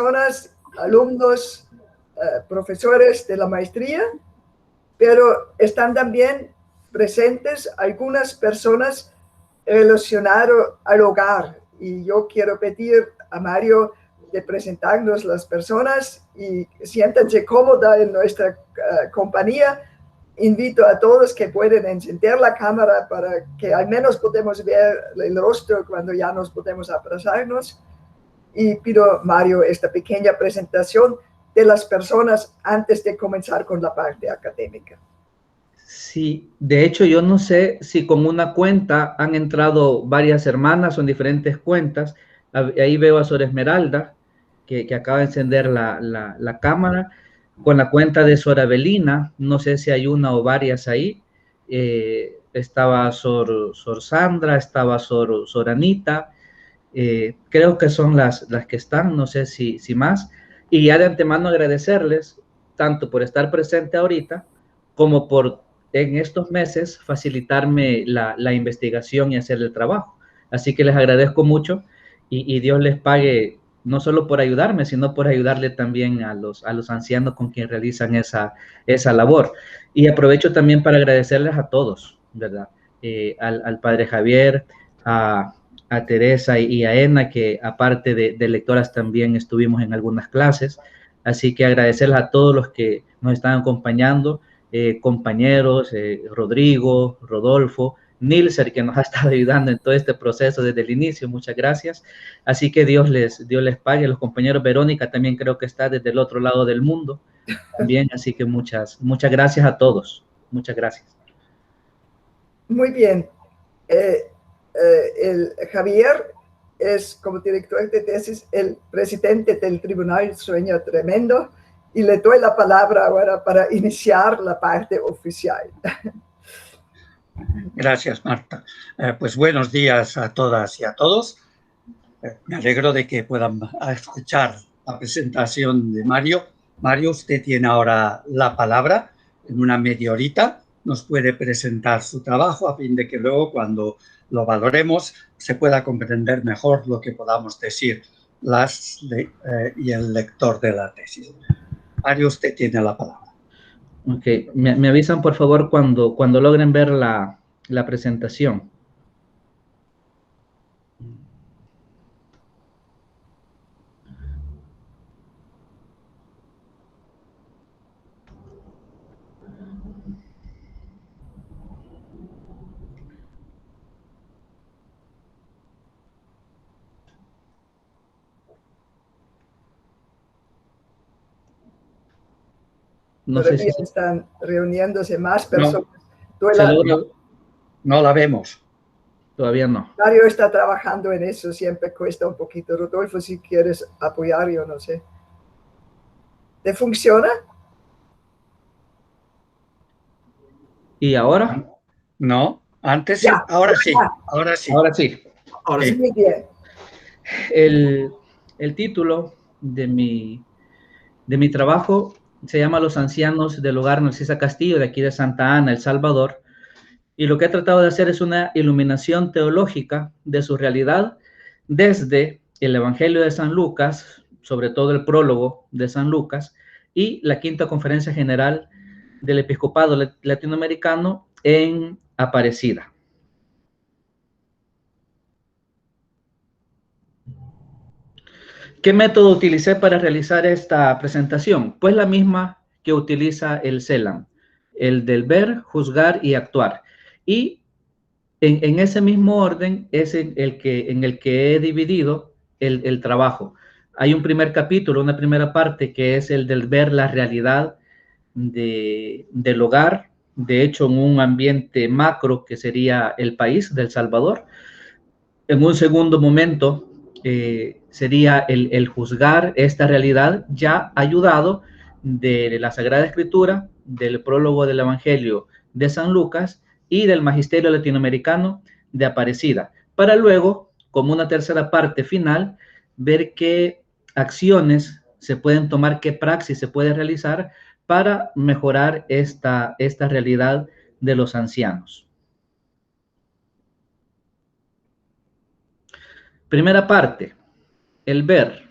personas, alumnos, profesores de la maestría, pero están también presentes algunas personas relacionadas al hogar. Y yo quiero pedir a Mario de presentarnos las personas y siéntanse cómoda en nuestra compañía. Invito a todos que pueden encender la cámara para que al menos podamos ver el rostro cuando ya nos podemos abrazarnos. Y pido, Mario, esta pequeña presentación de las personas antes de comenzar con la parte académica. Sí, de hecho yo no sé si con una cuenta han entrado varias hermanas o en diferentes cuentas. Ahí veo a Sor Esmeralda, que acaba de encender la cámara, con la cuenta de Sor Avelina, no sé si hay una o varias ahí. Estaba Sor Sandra, estaba Sor Anita, creo que son las que están, no sé si más. Y ya de antemano agradecerles tanto por estar presente ahorita como por en estos meses facilitarme la investigación y hacer el trabajo. Así que les agradezco mucho y Dios les pague no solo por ayudarme, sino por ayudarle también a los ancianos con quien realizan esa labor. Y aprovecho también para agradecerles a todos, ¿verdad? Al padre Javier, a Teresa y a Ena, que aparte de lectoras también estuvimos en algunas clases. Así que agradecerles a todos los que nos están acompañando, compañeros, Rodrigo, Rodolfo, Nilser, que nos ha estado ayudando en todo este proceso desde el inicio, muchas gracias. Así que Dios les pague. Los compañeros, Verónica también creo que está desde el otro lado del mundo también, así que muchas gracias a todos, muchas gracias. Muy bien. El Javier es, como director de tesis, el presidente del Tribunal Sueño Tremendo, y le doy la palabra ahora para iniciar la parte oficial. Gracias, Marta. Pues buenos días a todas y a todos. Me alegro de que puedan escuchar la presentación de Mario. Mario, usted tiene ahora la palabra. En una media horita nos puede presentar su trabajo a fin de que luego, cuando lo valoremos, se pueda comprender mejor lo que podamos decir y el lector de la tesis. Mario, usted tiene la palabra. Ok, me avisan por favor cuando logren ver la presentación. No sé si están reuniéndose más personas. No la vemos. Todavía no. Mario está trabajando en eso, siempre cuesta un poquito. Rodolfo, si quieres apoyar, yo no sé. ¿Te funciona? ¿Y ahora? No, antes sí, ahora sí, ahora sí. Ahora sí. Ahora sí, muy bien. El título de mi trabajo se llama Los ancianos del hogar Narcisa Castillo, de aquí de Santa Ana, El Salvador. Y lo que he tratado de hacer es una iluminación teológica de su realidad desde el Evangelio de San Lucas, sobre todo el prólogo de San Lucas, y la quinta conferencia general del episcopado latinoamericano en Aparecida. ¿Qué método utilicé para realizar esta presentación? Pues la misma que utiliza el CELAM, el del ver, juzgar y actuar. Y en ese mismo orden es en el que he dividido el trabajo. Hay un primer capítulo, una primera parte, que es el del ver la realidad del hogar, de hecho en un ambiente macro que sería el país de El Salvador. En un segundo momento sería el juzgar esta realidad ya ayudado de la Sagrada Escritura, del prólogo del Evangelio de San Lucas y del Magisterio Latinoamericano de Aparecida, para luego, como una tercera parte final, ver qué acciones se pueden tomar, qué praxis se puede realizar para mejorar esta realidad de los ancianos. Primera parte, el ver.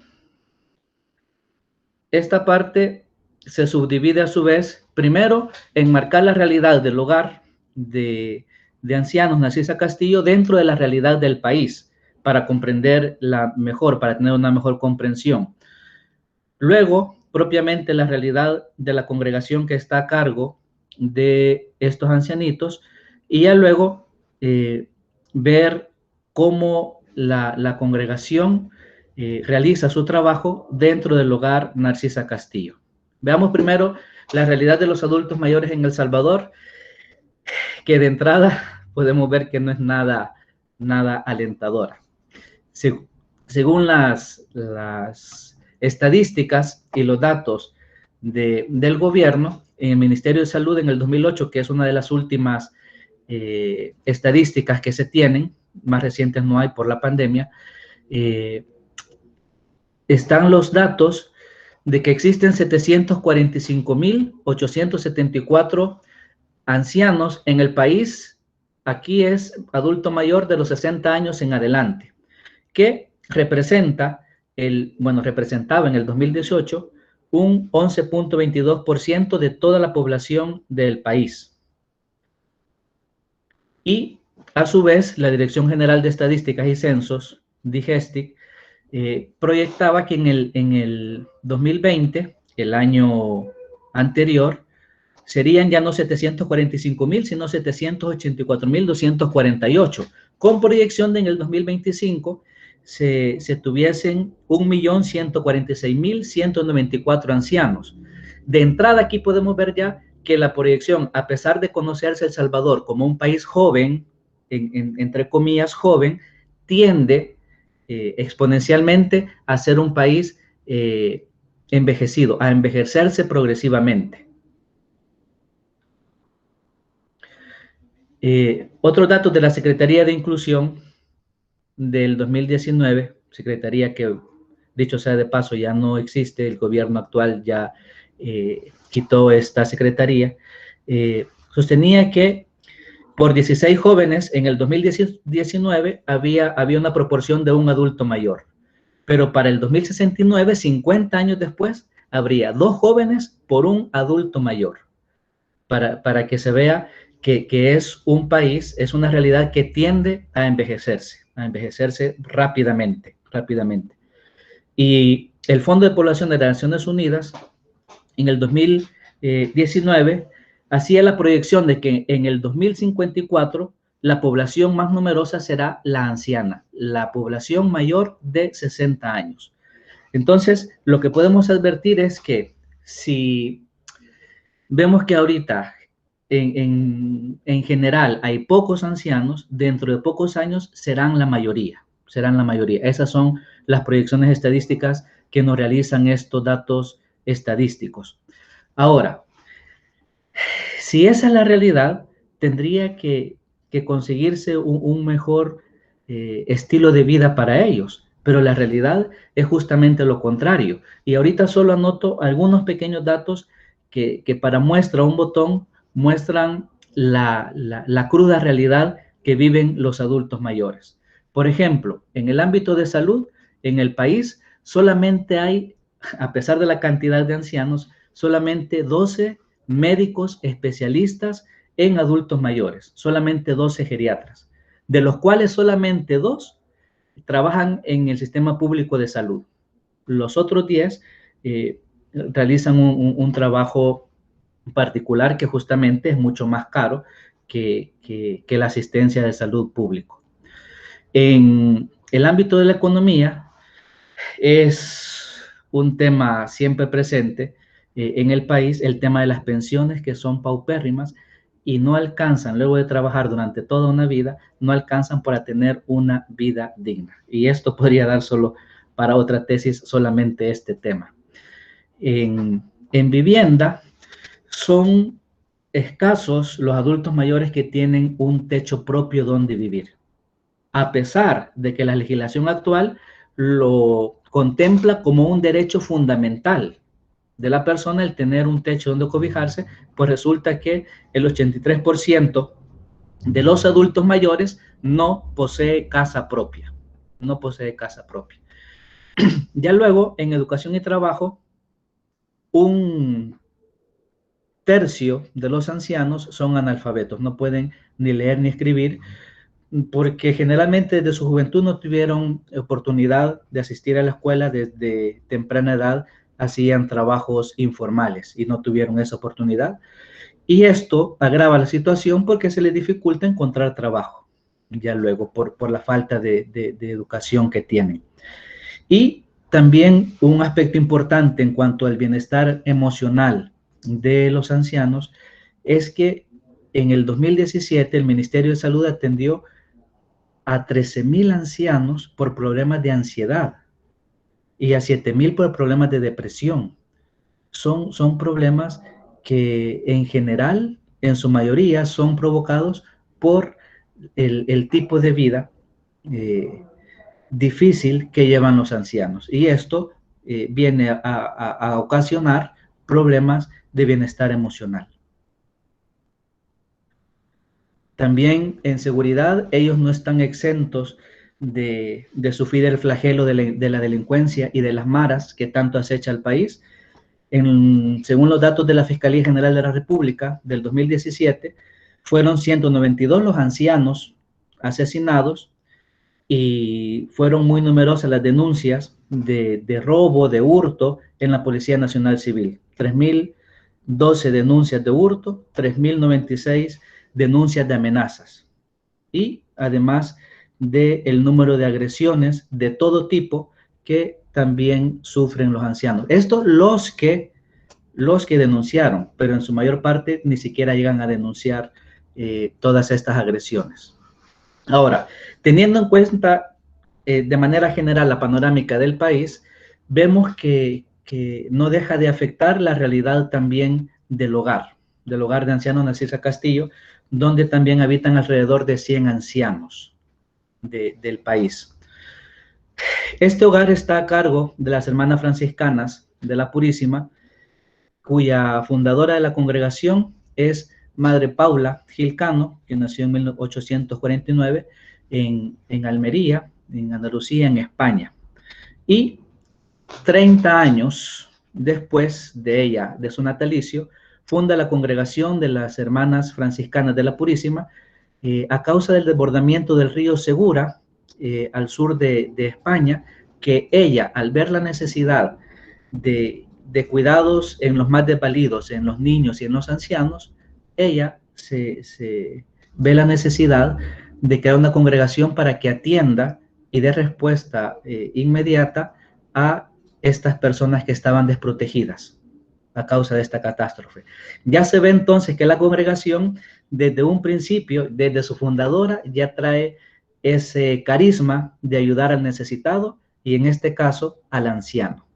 esta parte se subdivide a su vez, primero, enmarcar la realidad del hogar de ancianos Narcisa Castillo dentro de la realidad del país, para comprender para tener una mejor comprensión. Luego, propiamente la realidad de la congregación que está a cargo de estos ancianitos, y ya luego ver cómo la congregación realiza su trabajo dentro del hogar Narcisa Castillo. Veamos primero la realidad de los adultos mayores en El Salvador, que de entrada podemos ver que no es nada alentadora. Según las estadísticas y los datos del gobierno, en el Ministerio de Salud en el 2008, que es una de las últimas estadísticas que se tienen, más recientes no hay por la pandemia, están los datos de que existen 745.874 ancianos en el país. Aquí es adulto mayor de los 60 años en adelante, que representaba en el 2018 un 11.22% de toda la población del país. Y a su vez, la Dirección General de Estadísticas y Censos, DIGESTIC, proyectaba que en el 2020, el año anterior, serían ya no 745.000, sino 784.248, con proyección de en el 2025 se tuviesen 1.146.194 ancianos. De entrada aquí podemos ver ya que la proyección, a pesar de conocerse El Salvador como un país joven, entre comillas joven, tiende exponencialmente a ser un país envejecido, a envejecerse progresivamente. Otros datos de la Secretaría de Inclusión del 2019, secretaría que, dicho sea de paso, ya no existe, el gobierno actual ya quitó esta secretaría, sostenía que por 16 jóvenes en el 2019 había una proporción de un adulto mayor, pero para el 2069, 50 años después, habría 2 jóvenes por un adulto mayor, para que se vea que es un país, es una realidad que tiende a envejecerse rápidamente. Y el Fondo de Población de las Naciones Unidas, en el 2019, hacía la proyección de que en el 2054 la población más numerosa será la anciana, la población mayor de 60 años. Entonces, lo que podemos advertir es que si vemos que ahorita en general hay pocos ancianos, dentro de pocos años serán la mayoría. Esas son las proyecciones estadísticas que nos realizan estos datos estadísticos. Ahora, si esa es la realidad, tendría que conseguirse un mejor estilo de vida para ellos, pero la realidad es justamente lo contrario. Y ahorita solo anoto algunos pequeños datos que para muestra un botón muestran la cruda realidad que viven los adultos mayores. Por ejemplo, en el ámbito de salud, en el país solamente hay, a pesar de la cantidad de ancianos, solamente 12 médicos especialistas en adultos mayores, solamente 12 geriatras, de los cuales solamente 2 trabajan en el sistema público de salud. Los otros 10 realizan un trabajo particular que justamente es mucho más caro que la asistencia de salud público. En el ámbito de la economía es un tema siempre presente en el país, el tema de las pensiones, que son paupérrimas y no alcanzan, luego de trabajar durante toda una vida, no alcanzan para tener una vida digna. Y esto podría dar solo para otra tesis solamente este tema. En vivienda son escasos los adultos mayores que tienen un techo propio donde vivir, a pesar de que la legislación actual lo contempla como un derecho fundamental de la persona el tener un techo donde cobijarse, pues resulta que el 83% de los adultos mayores no posee casa propia. Ya luego, en educación y trabajo, un tercio de los ancianos son analfabetos, no pueden ni leer ni escribir, porque generalmente desde su juventud no tuvieron oportunidad de asistir a la escuela desde temprana edad, hacían trabajos informales y no tuvieron esa oportunidad. Y esto agrava la situación porque se les dificulta encontrar trabajo, ya luego, por la falta de educación que tienen. Y también un aspecto importante en cuanto al bienestar emocional de los ancianos es que en el 2017 el Ministerio de Salud atendió a 13,000 ancianos por problemas de ansiedad y a 7,000 por problemas de depresión. Son problemas que en general, en su mayoría, son provocados por el tipo de vida difícil que llevan los ancianos. Y esto viene a ocasionar problemas de bienestar emocional. También en seguridad, ellos no están exentos de sufrir el flagelo de la delincuencia y de las maras que tanto acecha al país. Según los datos de la Fiscalía General de la República del 2017, fueron 192 los ancianos asesinados y fueron muy numerosas las denuncias de robo, de hurto en la Policía Nacional Civil. 3,012 denuncias de hurto, 3,096 denuncias de amenazas y además del número de agresiones de todo tipo que también sufren los ancianos. Estos los que denunciaron, pero en su mayor parte ni siquiera llegan a denunciar todas estas agresiones. Ahora, teniendo en cuenta de manera general la panorámica del país, vemos que no deja de afectar la realidad también del hogar de ancianos Narcisa Castillo, donde también habitan alrededor de 100 ancianos del país. Este hogar está a cargo de las hermanas franciscanas de la Purísima, cuya fundadora de la congregación es Madre Paula Gilcano, que nació en 1849 en Almería, en Andalucía, en España. Y 30 años después de ella, de su natalicio, funda la congregación de las hermanas franciscanas de la Purísima, a causa del desbordamiento del río Segura, al sur de España, que ella, al ver la necesidad de cuidados en los más desvalidos, en los niños y en los ancianos, ella se ve la necesidad de crear una congregación para que atienda y dé respuesta inmediata a estas personas que estaban desprotegidas a causa de esta catástrofe. Ya se ve entonces que la congregación, desde un principio, desde su fundadora, ya trae ese carisma de ayudar al necesitado y en este caso al anciano.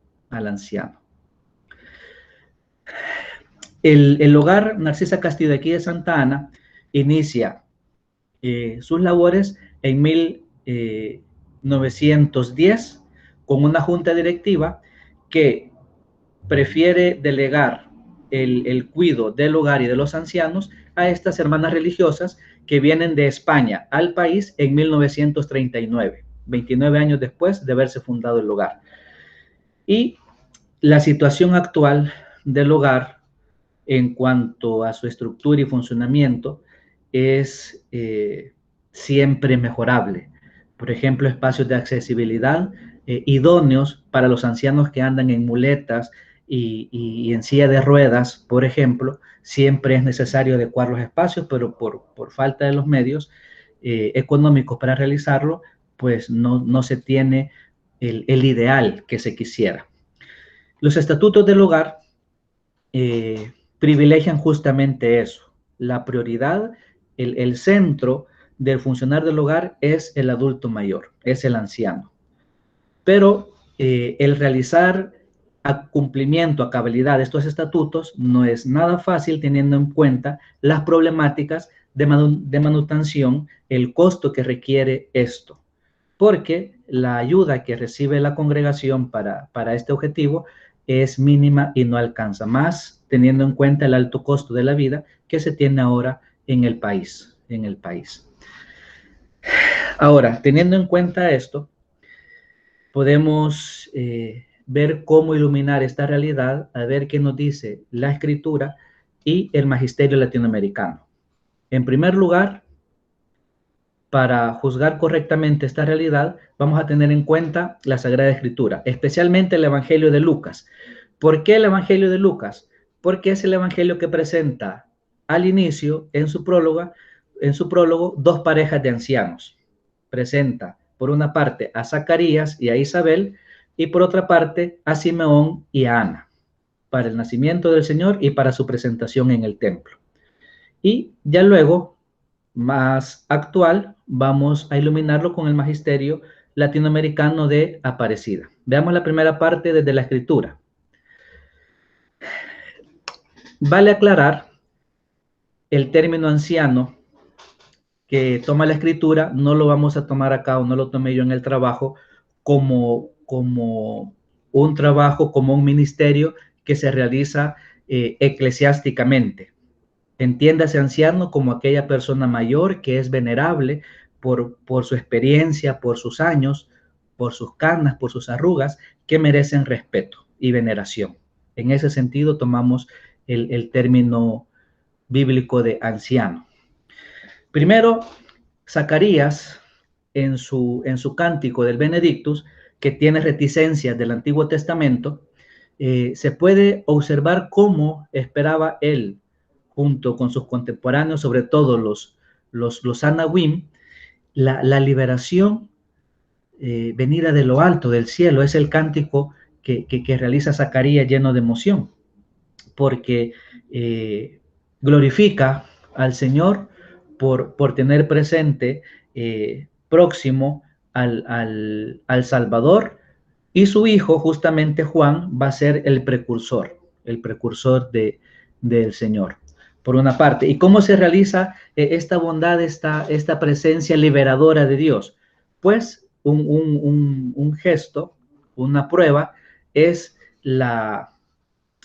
El hogar Narcisa Castillo de aquí de Santa Ana inicia sus labores en 1910 con una junta directiva que prefiere delegar el cuidado del hogar y de los ancianos a estas hermanas religiosas que vienen de España al país en 1939, 29 años después de haberse fundado el hogar. Y la situación actual del hogar en cuanto a su estructura y funcionamiento es siempre mejorable. Por ejemplo, espacios de accesibilidad idóneos para los ancianos que andan en muletas y en silla de ruedas, por ejemplo. Siempre es necesario adecuar los espacios, pero por falta de los medios económicos para realizarlo, pues no se tiene el ideal que se quisiera. Los estatutos del hogar privilegian justamente eso. La prioridad, el centro del funcionar del hogar es el adulto mayor, es el anciano. Pero el realizar a cumplimiento, a cabalidad de estos estatutos no es nada fácil teniendo en cuenta las problemáticas de manutención, el costo que requiere esto, porque la ayuda que recibe la congregación para este objetivo es mínima y no alcanza, más teniendo en cuenta el alto costo de la vida que se tiene ahora en el país. Ahora, teniendo en cuenta esto, podemos ver cómo iluminar esta realidad, a ver qué nos dice la Escritura y el magisterio latinoamericano. En primer lugar, para juzgar correctamente esta realidad, vamos a tener en cuenta la Sagrada Escritura, especialmente el Evangelio de Lucas. ¿Por qué el Evangelio de Lucas? Porque es el Evangelio que presenta al inicio, en su prólogo, dos parejas de ancianos. Presenta, por una parte, a Zacarías y a Isabel, y por otra parte, a Simeón y a Ana, para el nacimiento del Señor y para su presentación en el templo. Y ya luego, más actual, vamos a iluminarlo con el magisterio latinoamericano de Aparecida. Veamos la primera parte desde la Escritura. Vale aclarar el término anciano que toma la Escritura, no lo vamos a tomar acá, o no lo tomé yo en el trabajo, como un trabajo, como un ministerio que se realiza eclesiásticamente. Entiéndase anciano como aquella persona mayor que es venerable por su experiencia, por sus años, por sus canas, por sus arrugas, que merecen respeto y veneración. En ese sentido tomamos el término bíblico de anciano. Primero, Zacarías, en su cántico del Benedictus, que tiene reticencias del Antiguo Testamento, se puede observar cómo esperaba él, junto con sus contemporáneos, sobre todo los Anahuim, la liberación venida de lo alto, del cielo. Es el cántico que realiza Zacarías lleno de emoción, porque glorifica al Señor por tener presente próximo al Salvador, y su hijo, justamente Juan, va a ser el precursor del Señor, por una parte. ¿Y cómo se realiza esta bondad, esta presencia liberadora de Dios? Pues un gesto, una prueba, es el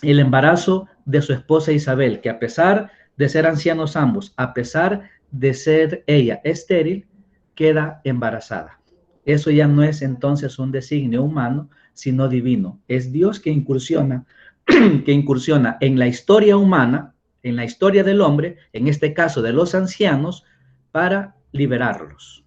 embarazo de su esposa Isabel, que a pesar de ser ancianos ambos, a pesar de ser ella estéril, queda embarazada. Eso ya no es entonces un designio humano, sino divino. Es Dios que incursiona en la historia humana, en la historia del hombre, en este caso de los ancianos, para liberarlos.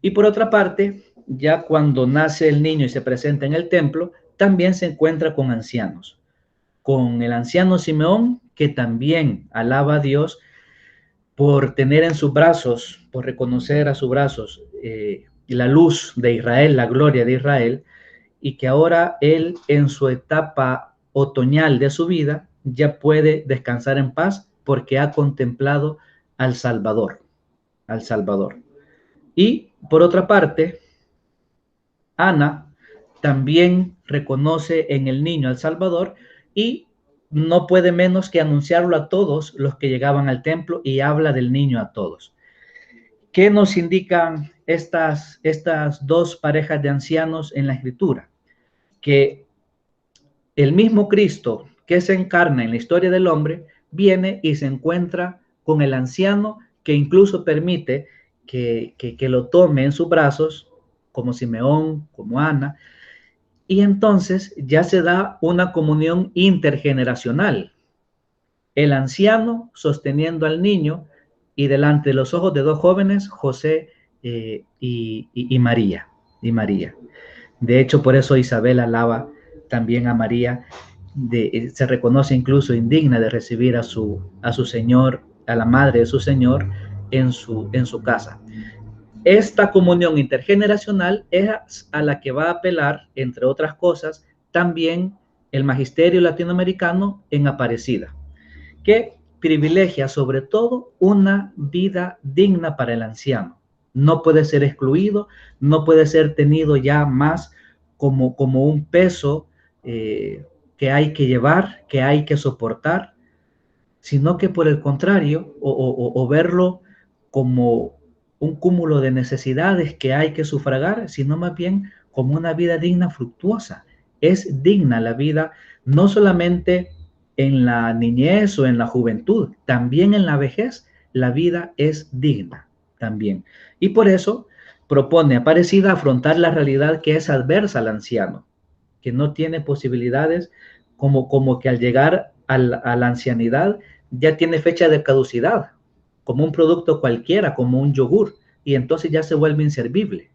Y por otra parte, ya cuando nace el niño y se presenta en el templo, también se encuentra con ancianos. Con el anciano Simeón, que también alaba a Dios por tener en sus brazos, por reconocer a sus brazos la luz de Israel, la gloria de Israel, y que ahora él, en su etapa otoñal de su vida, ya puede descansar en paz porque ha contemplado al Salvador, al Salvador. Y por otra parte, Ana también reconoce en el niño al Salvador y no puede menos que anunciarlo a todos los que llegaban al templo, y habla del niño a todos. ¿Qué nos indican estas dos parejas de ancianos en la Escritura? Que el mismo Cristo que se encarna en la historia del hombre viene y se encuentra con el anciano, que incluso permite que lo tome en sus brazos, como Simeón, como Ana, y entonces ya se da una comunión intergeneracional. El anciano sosteniendo al niño, y delante de los ojos de dos jóvenes, José y María. De hecho, por eso Isabel alaba también a María, se reconoce incluso indigna de recibir a su Señor, a la madre de su Señor, en su casa. Esta comunión intergeneracional es a la que va a apelar, entre otras cosas, también el magisterio latinoamericano en Aparecida, que privilegia sobre todo una vida digna para el anciano. No puede ser excluido, no puede ser tenido ya más como un peso que hay que llevar, que hay que soportar, sino que por el contrario, o verlo como un cúmulo de necesidades que hay que sufragar, sino más bien como una vida digna, fructuosa. Es digna la vida, no solamente en la niñez o en la juventud, también en la vejez, la vida es digna también. Y por eso propone Aparecida afrontar la realidad que es adversa al anciano, que no tiene posibilidades, como que al llegar a la ancianidad ya tiene fecha de caducidad, como un producto cualquiera, como un yogur, y entonces ya se vuelve inservible.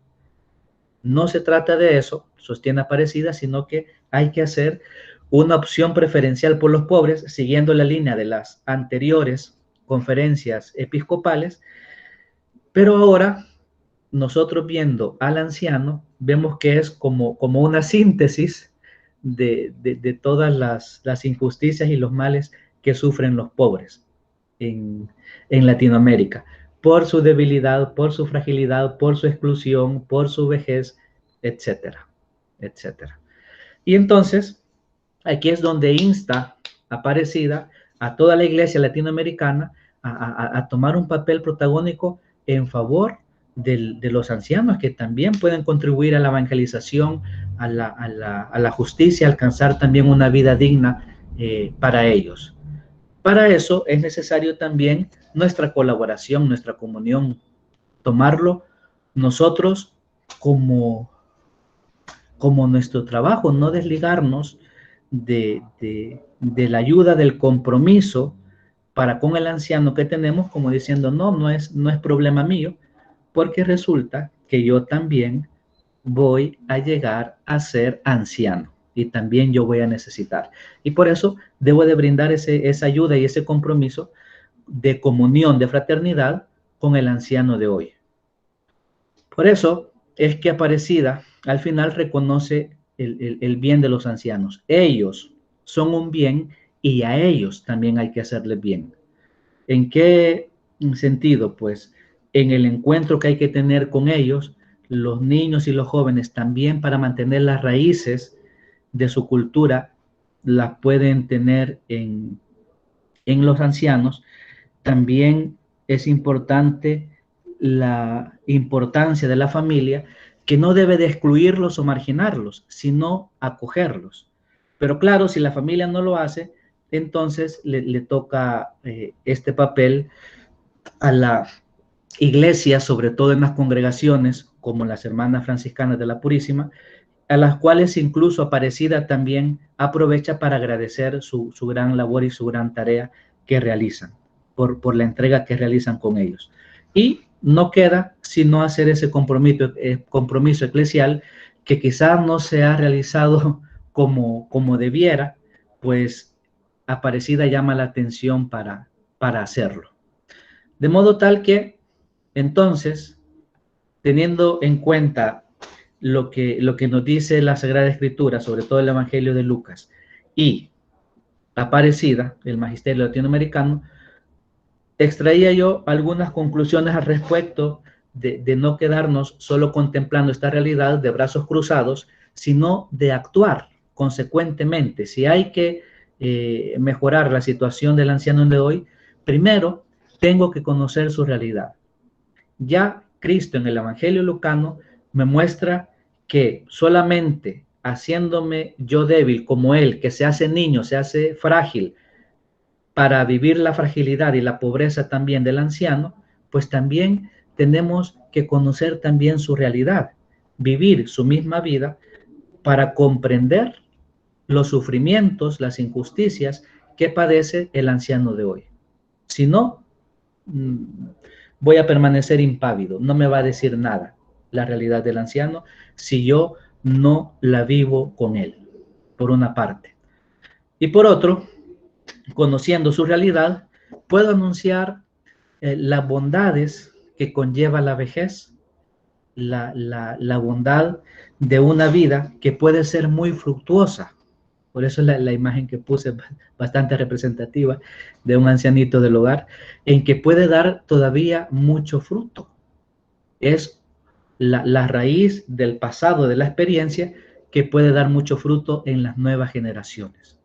No se trata de eso, sostiene Aparecida, sino que hay que hacer una opción preferencial por los pobres, siguiendo la línea de las anteriores conferencias episcopales, pero ahora nosotros viendo al anciano, vemos que es como una síntesis de todas las injusticias y los males que sufren los pobres en Latinoamérica, por su debilidad, por su fragilidad, por su exclusión, por su vejez, etcétera, etcétera. Y entonces, aquí es donde insta Aparecida a toda la iglesia latinoamericana a tomar un papel protagónico en favor de los ancianos, que también pueden contribuir a la evangelización, a la justicia, alcanzar también una vida digna para ellos. Para eso es necesario también nuestra colaboración, nuestra comunión, tomarlo nosotros como nuestro trabajo, no desligarnos de la ayuda, del compromiso para con el anciano que tenemos, como diciendo, no es problema mío, porque resulta que yo también voy a llegar a ser anciano y también yo voy a necesitar. Y por eso debo de brindar esa ayuda y ese compromiso de comunión, de fraternidad con el anciano de hoy. Por eso es que Aparecida al final reconoce el bien de los ancianos. Ellos son un bien y a ellos también hay que hacerles bien. ¿En qué sentido? Pues en el encuentro que hay que tener con ellos, los niños y los jóvenes también, para mantener las raíces de su cultura, las pueden tener en los ancianos. También es importante la importancia de la familia, que no debe de excluirlos o marginarlos, sino acogerlos. Pero claro, si la familia no lo hace, entonces le toca este papel a la iglesia, sobre todo en las congregaciones, como las hermanas franciscanas de la Purísima, a las cuales incluso Aparecida también aprovecha para agradecer su gran labor y su gran tarea que realizan, por la entrega que realizan con ellos. Y no queda sino hacer ese compromiso eclesial, que quizás no se ha realizado como debiera, pues Aparecida llama la atención para hacerlo. De modo tal que, entonces, teniendo en cuenta lo que nos dice la Sagrada Escritura, sobre todo el Evangelio de Lucas, y Aparecida, el Magisterio Latinoamericano, extraía yo algunas conclusiones al respecto de no quedarnos solo contemplando esta realidad de brazos cruzados, sino de actuar consecuentemente. Si hay que mejorar la situación del anciano de hoy, primero tengo que conocer su realidad. Ya Cristo en el Evangelio lucano me muestra que solamente haciéndome yo débil como Él, que se hace niño, se hace frágil, para vivir la fragilidad y la pobreza también del anciano, pues también tenemos que conocer también su realidad, vivir su misma vida para comprender los sufrimientos, las injusticias que padece el anciano de hoy. Si no, voy a permanecer impávido, no me va a decir nada la realidad del anciano si yo no la vivo con él, por una parte. Y por otro, conociendo su realidad, puedo anunciar las bondades que conlleva la vejez, la bondad de una vida que puede ser muy fructuosa. Por eso la imagen que puse bastante representativa de un ancianito del hogar, en que puede dar todavía mucho fruto. Es la raíz del pasado, de la experiencia, que puede dar mucho fruto en las nuevas generaciones.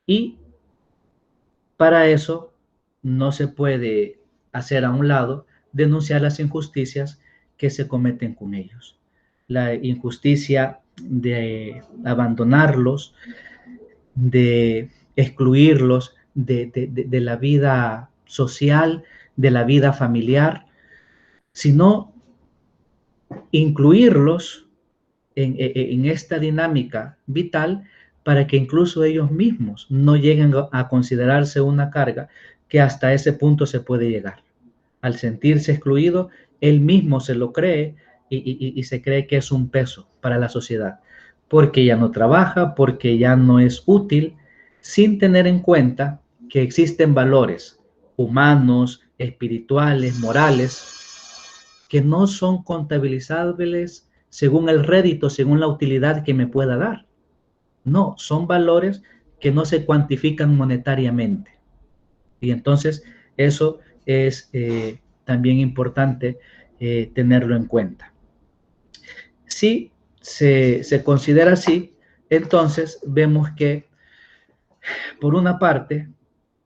Y para eso no se puede hacer a un lado denunciar las injusticias que se cometen con ellos. La injusticia de abandonarlos, de excluirlos de la vida social, de la vida familiar, sino incluirlos en esta dinámica vital para que incluso ellos mismos no lleguen a considerarse una carga, que hasta ese punto se puede llegar. Al sentirse excluido, él mismo se lo cree y se cree que es un peso para la sociedad, porque ya no trabaja, porque ya no es útil, sin tener en cuenta que existen valores humanos, espirituales, morales, que no son contabilizables según el rédito, según la utilidad que me pueda dar. No, son valores que no se cuantifican monetariamente. Y entonces eso es también importante tenerlo en cuenta. Si se considera así, entonces vemos que por una parte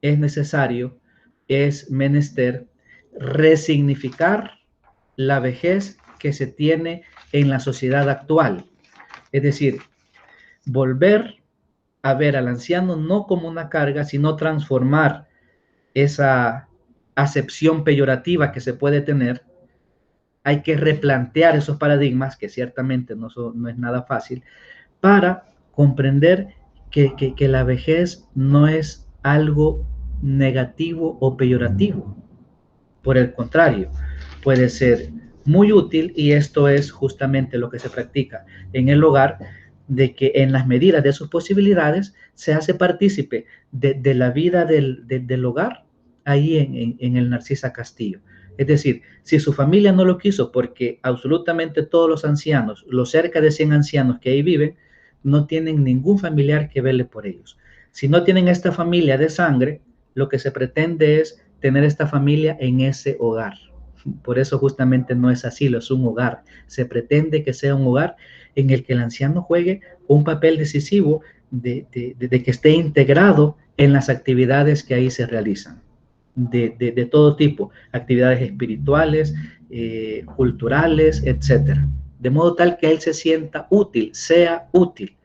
es necesario, es menester resignificar la vejez que se tiene en la sociedad actual. Es decir, volver a ver al anciano no como una carga, sino transformar esa acepción peyorativa que se puede tener. Hay que replantear esos paradigmas, que ciertamente no es nada fácil, para comprender que la vejez no es algo negativo o peyorativo. Por el contrario, puede ser muy útil, y esto es justamente lo que se practica en el hogar, de que en las medidas de sus posibilidades se hace partícipe de la vida del hogar ahí en el Narcisa Castillo. Es decir, si su familia no lo quiso, porque absolutamente todos los ancianos, los cerca de 100 ancianos que ahí viven, no tienen ningún familiar que vele por ellos. Si no tienen esta familia de sangre, lo que se pretende es tener esta familia en ese hogar. Por eso justamente no es asilo, es un hogar. Se pretende que sea un hogar en el que el anciano juegue un papel decisivo de que esté integrado en las actividades que ahí se realizan, de todo tipo, actividades espirituales, culturales, etcétera. De modo tal que él se sienta útil, sea útil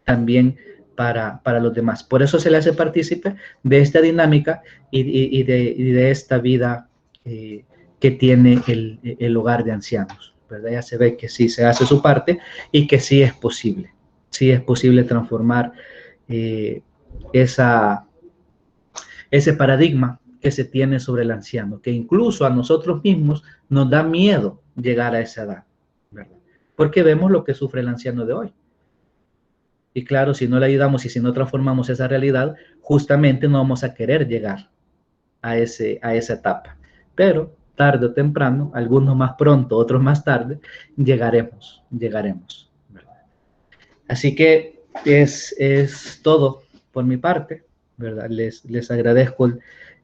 también para los demás. Por eso se le hace partícipe de esta dinámica y de esta vida que tiene el hogar de ancianos, ¿verdad? Ya se ve que sí se hace su parte y que sí es posible transformar ese paradigma que se tiene sobre el anciano, que incluso a nosotros mismos nos da miedo llegar a esa edad, ¿verdad? Porque vemos lo que sufre el anciano de hoy. Y claro, si no le ayudamos y si no transformamos esa realidad, justamente no vamos a querer llegar a esa etapa. Pero tarde o temprano, algunos más pronto, otros más tarde, llegaremos, ¿verdad? Así que es todo por mi parte, ¿verdad? Les agradezco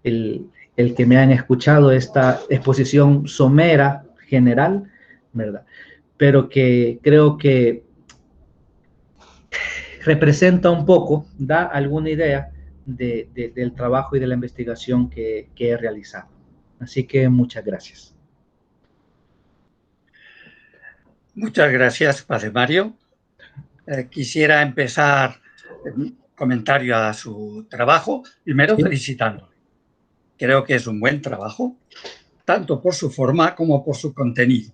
el que me hayan escuchado esta exposición somera, general, ¿verdad? Pero que creo que representa un poco, da alguna idea del trabajo y de la investigación que he realizado. Así que muchas gracias. Muchas gracias, Padre Mario. Quisiera empezar un comentario a su trabajo, primero felicitándole. Creo que es un buen trabajo, tanto por su forma como por su contenido.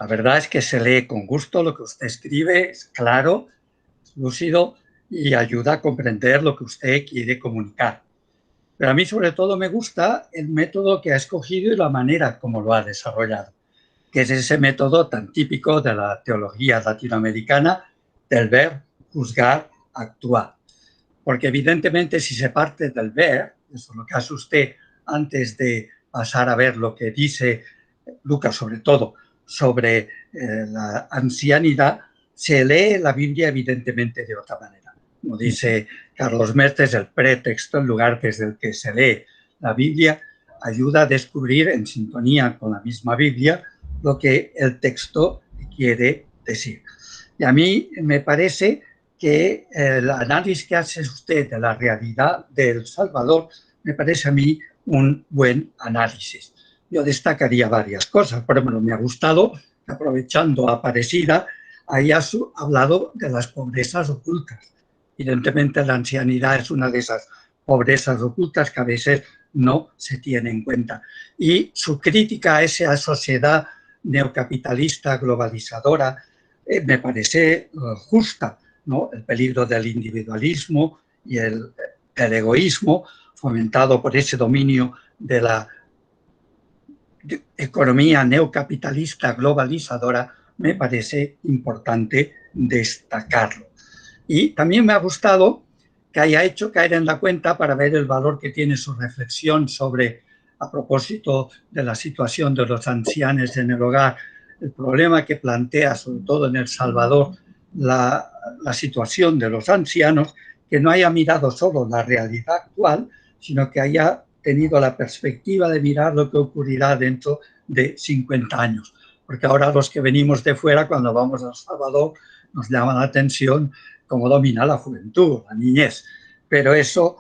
La verdad es que se lee con gusto lo que usted escribe, es claro, es lúcido y ayuda a comprender lo que usted quiere comunicar. Pero a mí sobre todo me gusta el método que ha escogido y la manera como lo ha desarrollado, que es ese método tan típico de la teología latinoamericana del ver, juzgar, actuar. Porque evidentemente si se parte del ver, eso es lo que hace usted antes de pasar a ver lo que dice Lucas sobre todo, sobre la ancianidad, se lee la Biblia evidentemente de otra manera. Como dice Carlos Mertes, el pretexto, el lugar desde el que se lee la Biblia, ayuda a descubrir en sintonía con la misma Biblia lo que el texto quiere decir. Y a mí me parece que el análisis que hace usted de la realidad de El Salvador me parece a mí un buen análisis. Yo destacaría varias cosas. Por ejemplo, me ha gustado, aprovechando a Aparecida, ahí ha hablado de las pobrezas ocultas. Evidentemente, la ancianidad es una de esas pobrezas ocultas que a veces no se tiene en cuenta. Y su crítica a esa sociedad neocapitalista, globalizadora, me parece justa, ¿no? El peligro del individualismo y el egoísmo fomentado por ese dominio de la economía neocapitalista globalizadora, me parece importante destacarlo. Y también me ha gustado que haya hecho caer en la cuenta para ver el valor que tiene su reflexión sobre, a propósito de la situación de los ancianos en el hogar, el problema que plantea, sobre todo en El Salvador, la situación de los ancianos, que no haya mirado solo la realidad actual, sino que haya tenido la perspectiva de mirar lo que ocurrirá dentro de 50 años. Porque ahora los que venimos de fuera, cuando vamos a El Salvador, nos llama la atención cómo domina la juventud, la niñez. Pero eso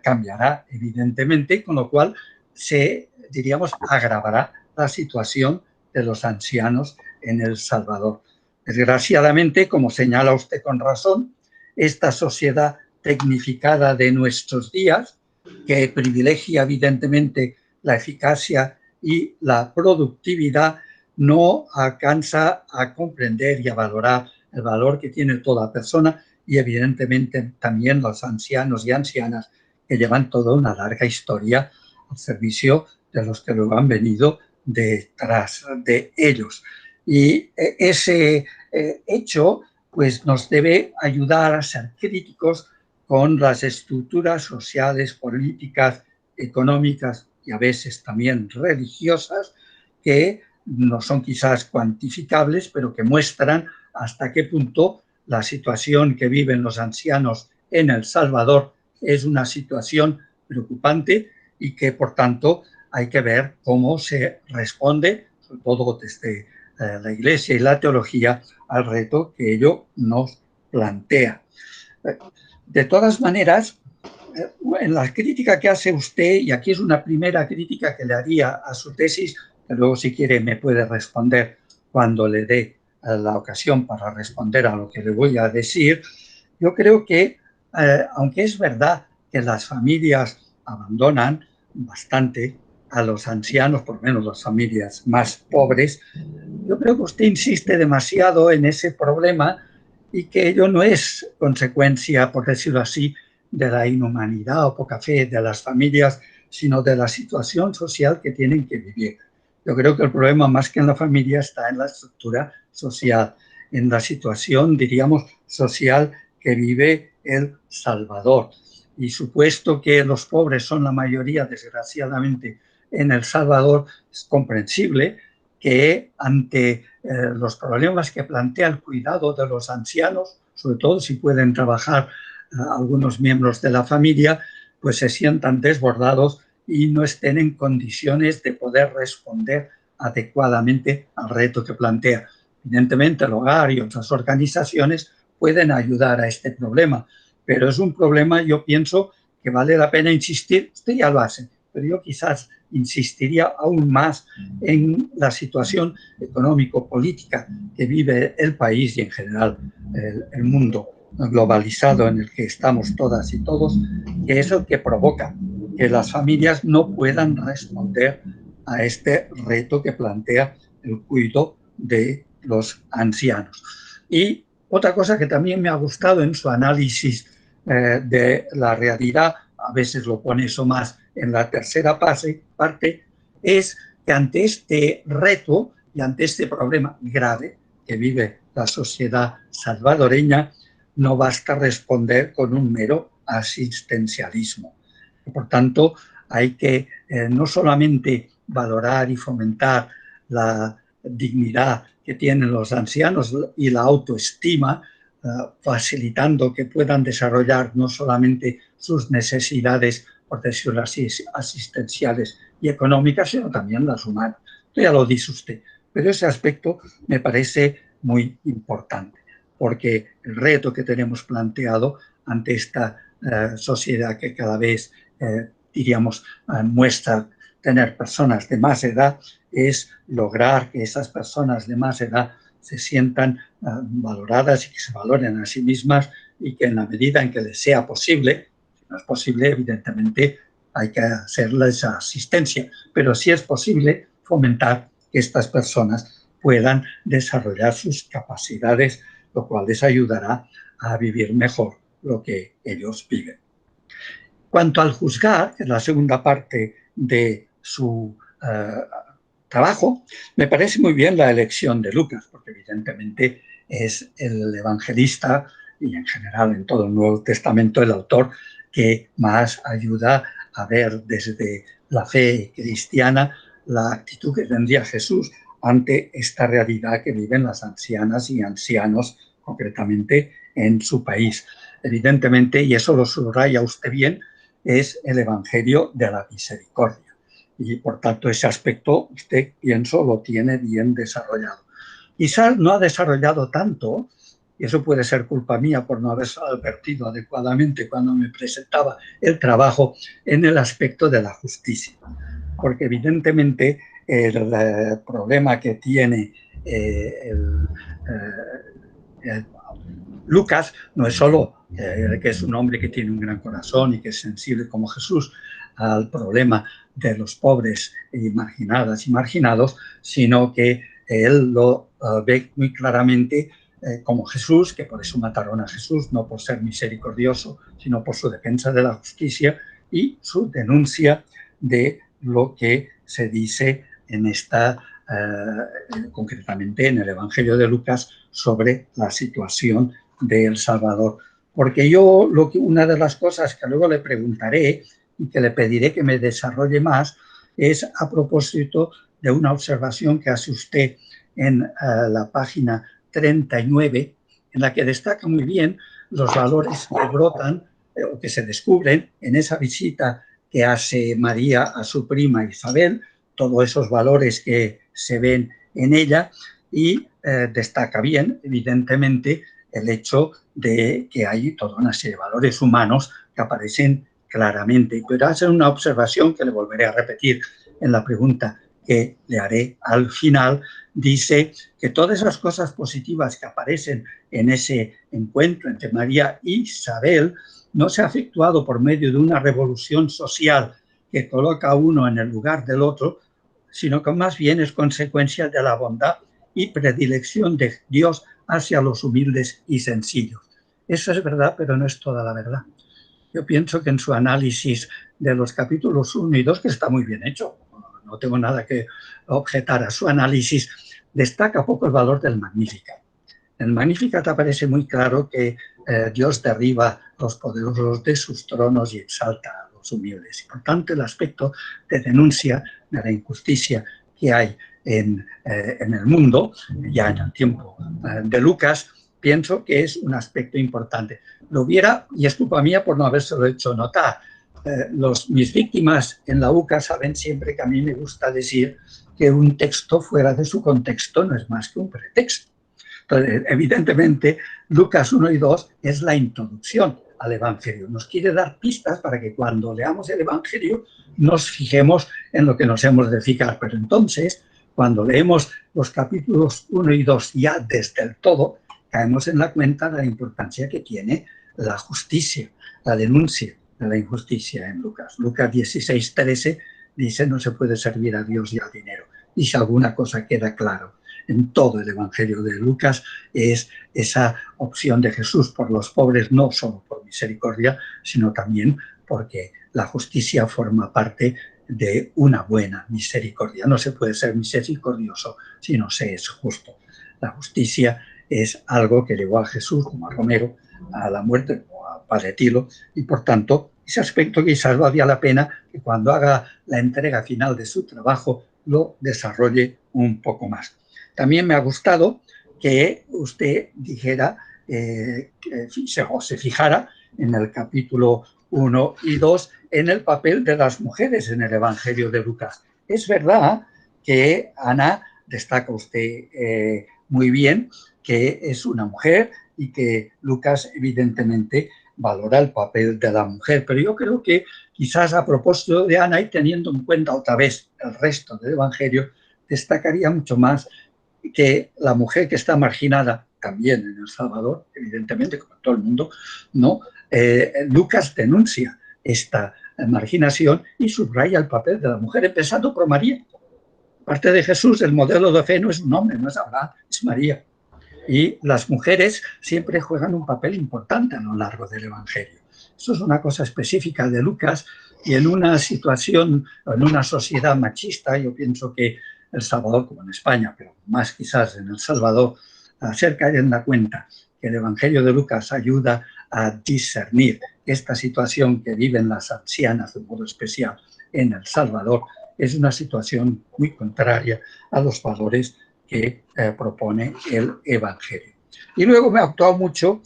cambiará, evidentemente, con lo cual se, diríamos, agravará la situación de los ancianos en El Salvador. Desgraciadamente, como señala usted con razón, esta sociedad tecnificada de nuestros días, que privilegia evidentemente la eficacia y la productividad, no alcanza a comprender y a valorar el valor que tiene toda persona y evidentemente también los ancianos y ancianas que llevan toda una larga historia al servicio de los que luego han venido detrás de ellos. Y ese hecho pues nos debe ayudar a ser críticos con las estructuras sociales, políticas, económicas y a veces también religiosas que no son quizás cuantificables, pero que muestran hasta qué punto la situación que viven los ancianos en El Salvador es una situación preocupante y que, por tanto, hay que ver cómo se responde, sobre todo desde la Iglesia y la teología, al reto que ello nos plantea. De todas maneras, en la crítica que hace usted, y aquí es una primera crítica que le haría a su tesis, que luego si quiere me puede responder cuando le dé la ocasión para responder a lo que le voy a decir, yo creo que, aunque es verdad que las familias abandonan bastante a los ancianos, por lo menos las familias más pobres, yo creo que usted insiste demasiado en ese problema y que ello no es consecuencia, por decirlo así, de la inhumanidad o poca fe de las familias, sino de la situación social que tienen que vivir. Yo creo que el problema más que en la familia está en la estructura social, en la situación, diríamos, social que vive El Salvador. Y supuesto que los pobres son la mayoría, desgraciadamente, en El Salvador, es comprensible que ante los problemas que plantea el cuidado de los ancianos, sobre todo si pueden trabajar algunos miembros de la familia, pues se sientan desbordados y no estén en condiciones de poder responder adecuadamente al reto que plantea. Evidentemente, el hogar y otras organizaciones pueden ayudar a este problema, pero es un problema, yo pienso, que vale la pena insistir. Usted ya lo hace, pero yo quizás insistiría aún más en la situación económico-política que vive el país y en general el mundo globalizado en el que estamos todas y todos, que es el que provoca que las familias no puedan responder a este reto que plantea el cuidado de los ancianos. Y otra cosa que también me ha gustado en su análisis de la realidad, a veces lo pone eso más en la tercera parte, es que ante este reto y ante este problema grave que vive la sociedad salvadoreña, no basta responder con un mero asistencialismo. Por tanto, hay que no solamente valorar y fomentar la dignidad que tienen los ancianos y la autoestima, facilitando que puedan desarrollar no solamente sus necesidades, por decirlo así, asistenciales y económicas, sino también las humanas. Esto ya lo dice usted, pero ese aspecto me parece muy importante, porque el reto que tenemos planteado ante esta sociedad que cada vez, diríamos, muestra tener personas de más edad, es lograr que esas personas de más edad se sientan valoradas y que se valoren a sí mismas y que en la medida en que les sea posible, si no es posible, evidentemente hay que hacerles asistencia, pero si es posible, fomentar que estas personas puedan desarrollar sus capacidades, lo cual les ayudará a vivir mejor lo que ellos viven. Cuanto al juzgar, que es la segunda parte de su trabajo, me parece muy bien la elección de Lucas, porque evidentemente es el evangelista y en general en todo el Nuevo Testamento el autor que más ayuda a ver desde la fe cristiana la actitud que tendría Jesús ante esta realidad que viven las ancianas y ancianos concretamente en su país. Evidentemente, y eso lo subraya usted bien, es el Evangelio de la misericordia. Y por tanto ese aspecto usted, pienso, lo tiene bien desarrollado. Quizás no ha desarrollado tanto, y eso puede ser culpa mía por no haber advertido adecuadamente cuando me presentaba el trabajo, en el aspecto de la justicia. Porque evidentemente el problema que tiene Lucas no es solo que es un hombre que tiene un gran corazón y que es sensible como Jesús al problema de los pobres y marginadas y marginados, sino que él lo ve muy claramente como Jesús, que por eso mataron a Jesús, no por ser misericordioso, sino por su defensa de la justicia y su denuncia de lo que se dice en esta, concretamente en el Evangelio de Lucas, sobre la situación de El Salvador. Porque yo, una de las cosas que luego le preguntaré y que le pediré que me desarrolle más es a propósito de una observación que hace usted en la página 39, en la que destaca muy bien los valores que brotan o que se descubren en esa visita que hace María a su prima Isabel, todos esos valores que se ven en ella, y destaca bien, evidentemente, el hecho de que hay toda una serie de valores humanos que aparecen claramente. Pero hacer una observación que le volveré a repetir en la pregunta que le haré al final. Dice que todas esas cosas positivas que aparecen en ese encuentro entre María y Isabel no se ha efectuado por medio de una revolución social que coloca a uno en el lugar del otro, sino que más bien es consecuencia de la bondad y predilección de Dios hacia los humildes y sencillos. Eso es verdad, pero no es toda la verdad. Yo pienso que en su análisis de los capítulos 1 y 2, que está muy bien hecho, no tengo nada que objetar a su análisis, destaca poco el valor del Magnificat. En el Magnificat aparece muy claro que Dios derriba los poderosos de sus tronos y exalta a los humildes. Y por tanto, el aspecto de denuncia de la injusticia que hay en el mundo, ya en el tiempo de Lucas, pienso que es un aspecto importante. Lo hubiera, y es culpa mía por no habérselo hecho notar, mis víctimas en la UCA saben siempre que a mí me gusta decir que un texto fuera de su contexto no es más que un pretexto. Entonces, evidentemente, Lucas 1 y 2 es la introducción al Evangelio. Nos quiere dar pistas para que cuando leamos el Evangelio nos fijemos en lo que nos hemos de fijar. Pero entonces, cuando leemos los capítulos 1 y 2 ya desde el todo, caemos en la cuenta de la importancia que tiene la justicia, la denuncia de la injusticia en Lucas. Lucas 16, 13 dice: no se puede servir a Dios y al dinero. Y si alguna cosa queda claro en todo el Evangelio de Lucas, es esa opción de Jesús por los pobres, no solo por misericordia, sino también porque la justicia forma parte de una buena misericordia. No se puede ser misericordioso si no se es justo. La justicia es algo que llevó a Jesús, como a Romero, a la muerte, o a Padre Tilo, y por tanto, ese aspecto quizás valía la pena que cuando haga la entrega final de su trabajo lo desarrolle un poco más. También me ha gustado que usted dijera, o se fijara en el capítulo 1 y 2 en el papel de las mujeres en el Evangelio de Lucas. Es verdad que Ana, destaca usted muy bien, que es una mujer y que Lucas evidentemente valora el papel de la mujer. Pero yo creo que quizás a propósito de Ana y teniendo en cuenta otra vez el resto del Evangelio, destacaría mucho más que la mujer que está marginada también en El Salvador, evidentemente, como en todo el mundo, ¿no? Lucas denuncia esta marginación y subraya el papel de la mujer, empezando por María, Aparte de Jesús, el modelo de fe no es un hombre, no es Abraham, es María. Y las mujeres siempre juegan un papel importante a lo largo del Evangelio. Eso es una cosa específica de Lucas, y en una situación, en una sociedad machista, yo pienso que El Salvador, como en España, pero más quizás en El Salvador, hacer caer en la cuenta que el Evangelio de Lucas ayuda a discernir esta situación que viven las ancianas de modo especial en El Salvador, es una situación muy contraria a los valores que propone el Evangelio. Y luego me ha gustado mucho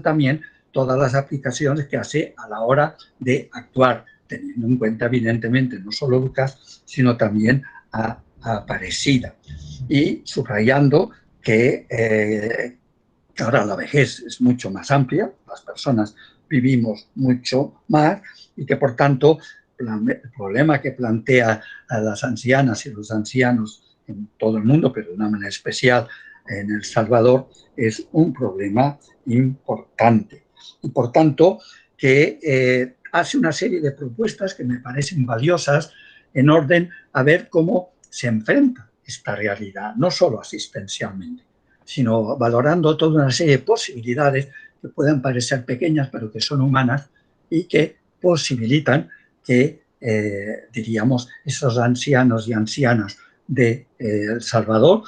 también todas las aplicaciones que hace a la hora de actuar, teniendo en cuenta evidentemente no solo Lucas, sino también a Aparecida, y subrayando que ahora la vejez es mucho más amplia, las personas vivimos mucho más, y que por tanto el problema que plantea a las ancianas y los ancianos en todo el mundo, pero de una manera especial en El Salvador, es un problema importante. Y por tanto, que hace una serie de propuestas que me parecen valiosas en orden a ver cómo se enfrenta esta realidad, no solo asistencialmente, sino valorando toda una serie de posibilidades que pueden parecer pequeñas, pero que son humanas y que posibilitan que, diríamos, esos ancianos y ancianas de El Salvador,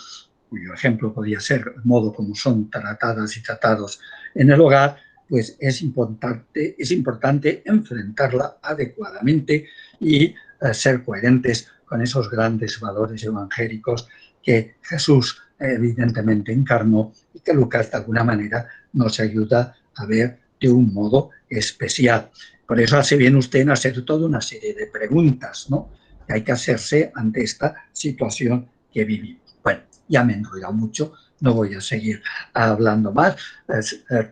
cuyo ejemplo podría ser el modo como son tratadas y tratados en el hogar, pues es importante enfrentarla adecuadamente y ser coherentes con esos grandes valores evangélicos que Jesús evidentemente encarnó y que Lucas de alguna manera nos ayuda a ver de un modo especial. Por eso hace bien usted en hacer toda una serie de preguntas, ¿no?, que hay que hacerse ante esta situación que vivimos. Bueno, ya me he enrollado mucho, no voy a seguir hablando más.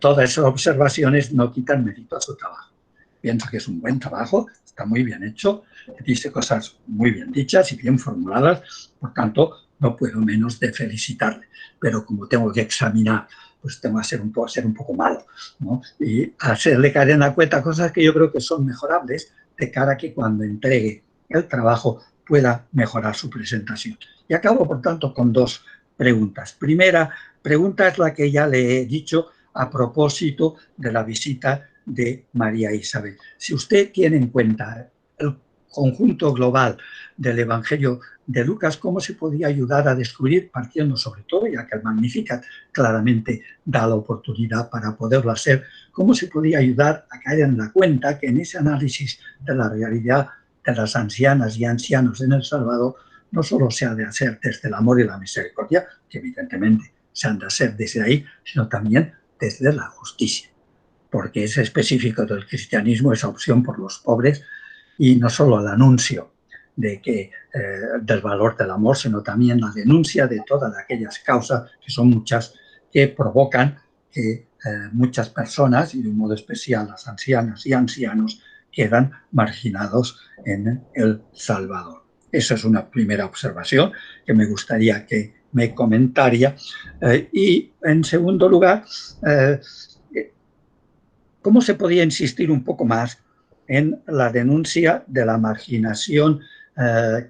Todas esas observaciones no quitan mérito a su trabajo. Pienso que es un buen trabajo, está muy bien hecho, dice cosas muy bien dichas y bien formuladas, por tanto, no puedo menos de felicitarle. Pero como tengo que examinar, pues tengo que ser un poco malo, ¿no?, y hacerle caer en la cuenta cosas que yo creo que son mejorables de cara a que cuando entregue el trabajo pueda mejorar su presentación. Y acabo, por tanto, con dos preguntas. Primera pregunta es la que ya le he dicho a propósito de la visita de María Isabel. Si usted tiene en cuenta el conjunto global del Evangelio de Lucas, ¿cómo se podía ayudar a descubrir, partiendo sobre todo, ya que el Magnificat claramente da la oportunidad para poderlo hacer, cómo se podía ayudar a caer en la cuenta que en ese análisis de la realidad de las ancianas y ancianos en El Salvador no solo se ha de hacer desde el amor y la misericordia, que evidentemente se han de hacer desde ahí, sino también desde la justicia, porque es específico del cristianismo esa opción por los pobres, y no solo el anuncio de del valor del amor, sino también la denuncia de todas aquellas causas, que son muchas, que provocan que muchas personas, y de un modo especial las ancianas y ancianos, quedan marginados en El Salvador. Esa es una primera observación que me gustaría que me comentara. Y en segundo lugar, ¿cómo se podía insistir un poco más en la denuncia de la marginación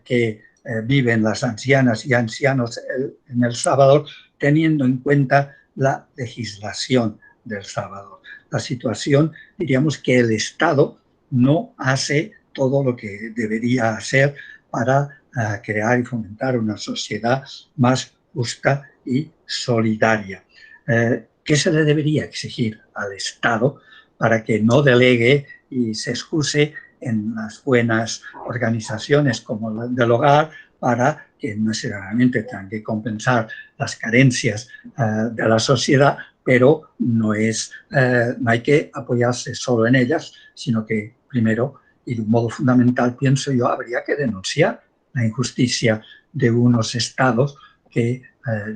que viven las ancianas y ancianos en El Salvador, teniendo en cuenta la legislación del Salvador? La situación, diríamos que el Estado no hace todo lo que debería hacer para crear y fomentar una sociedad más justa y solidaria. ¿Qué se le debería exigir al Estado para que no delegue y se excuse en las buenas organizaciones como la del hogar, para que no necesariamente tengan que compensar las carencias de la sociedad, pero no hay que apoyarse solo en ellas, sino que primero, y de un modo fundamental, pienso yo, habría que denunciar la injusticia de unos estados que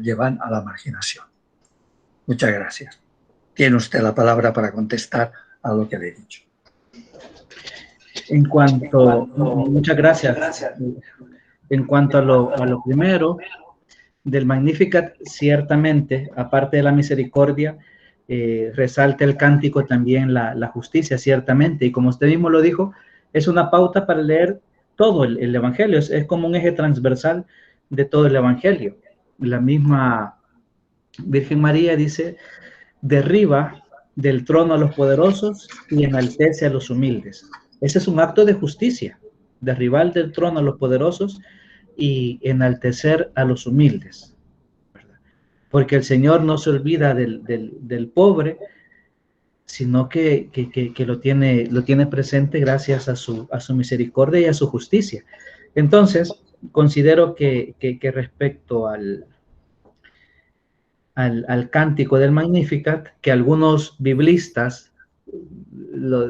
llevan a la marginación? Muchas gracias. Tiene usted la palabra para contestar a lo que le he dicho. Muchas gracias. En cuanto a lo primero, del Magnificat, ciertamente, aparte de la misericordia, resalta el cántico también la justicia, ciertamente, y como usted mismo lo dijo, es una pauta para leer todo el Evangelio, es como un eje transversal de todo el Evangelio. La misma Virgen María dice, derriba del trono a los poderosos y enaltece a los humildes. Ese es un acto de justicia, derribar del trono a los poderosos y enaltecer a los humildes, ¿verdad? Porque el Señor no se olvida del pobre, sino que lo tiene presente gracias a su misericordia y a su justicia. Entonces, considero que respecto al cántico del Magnificat, que algunos biblistas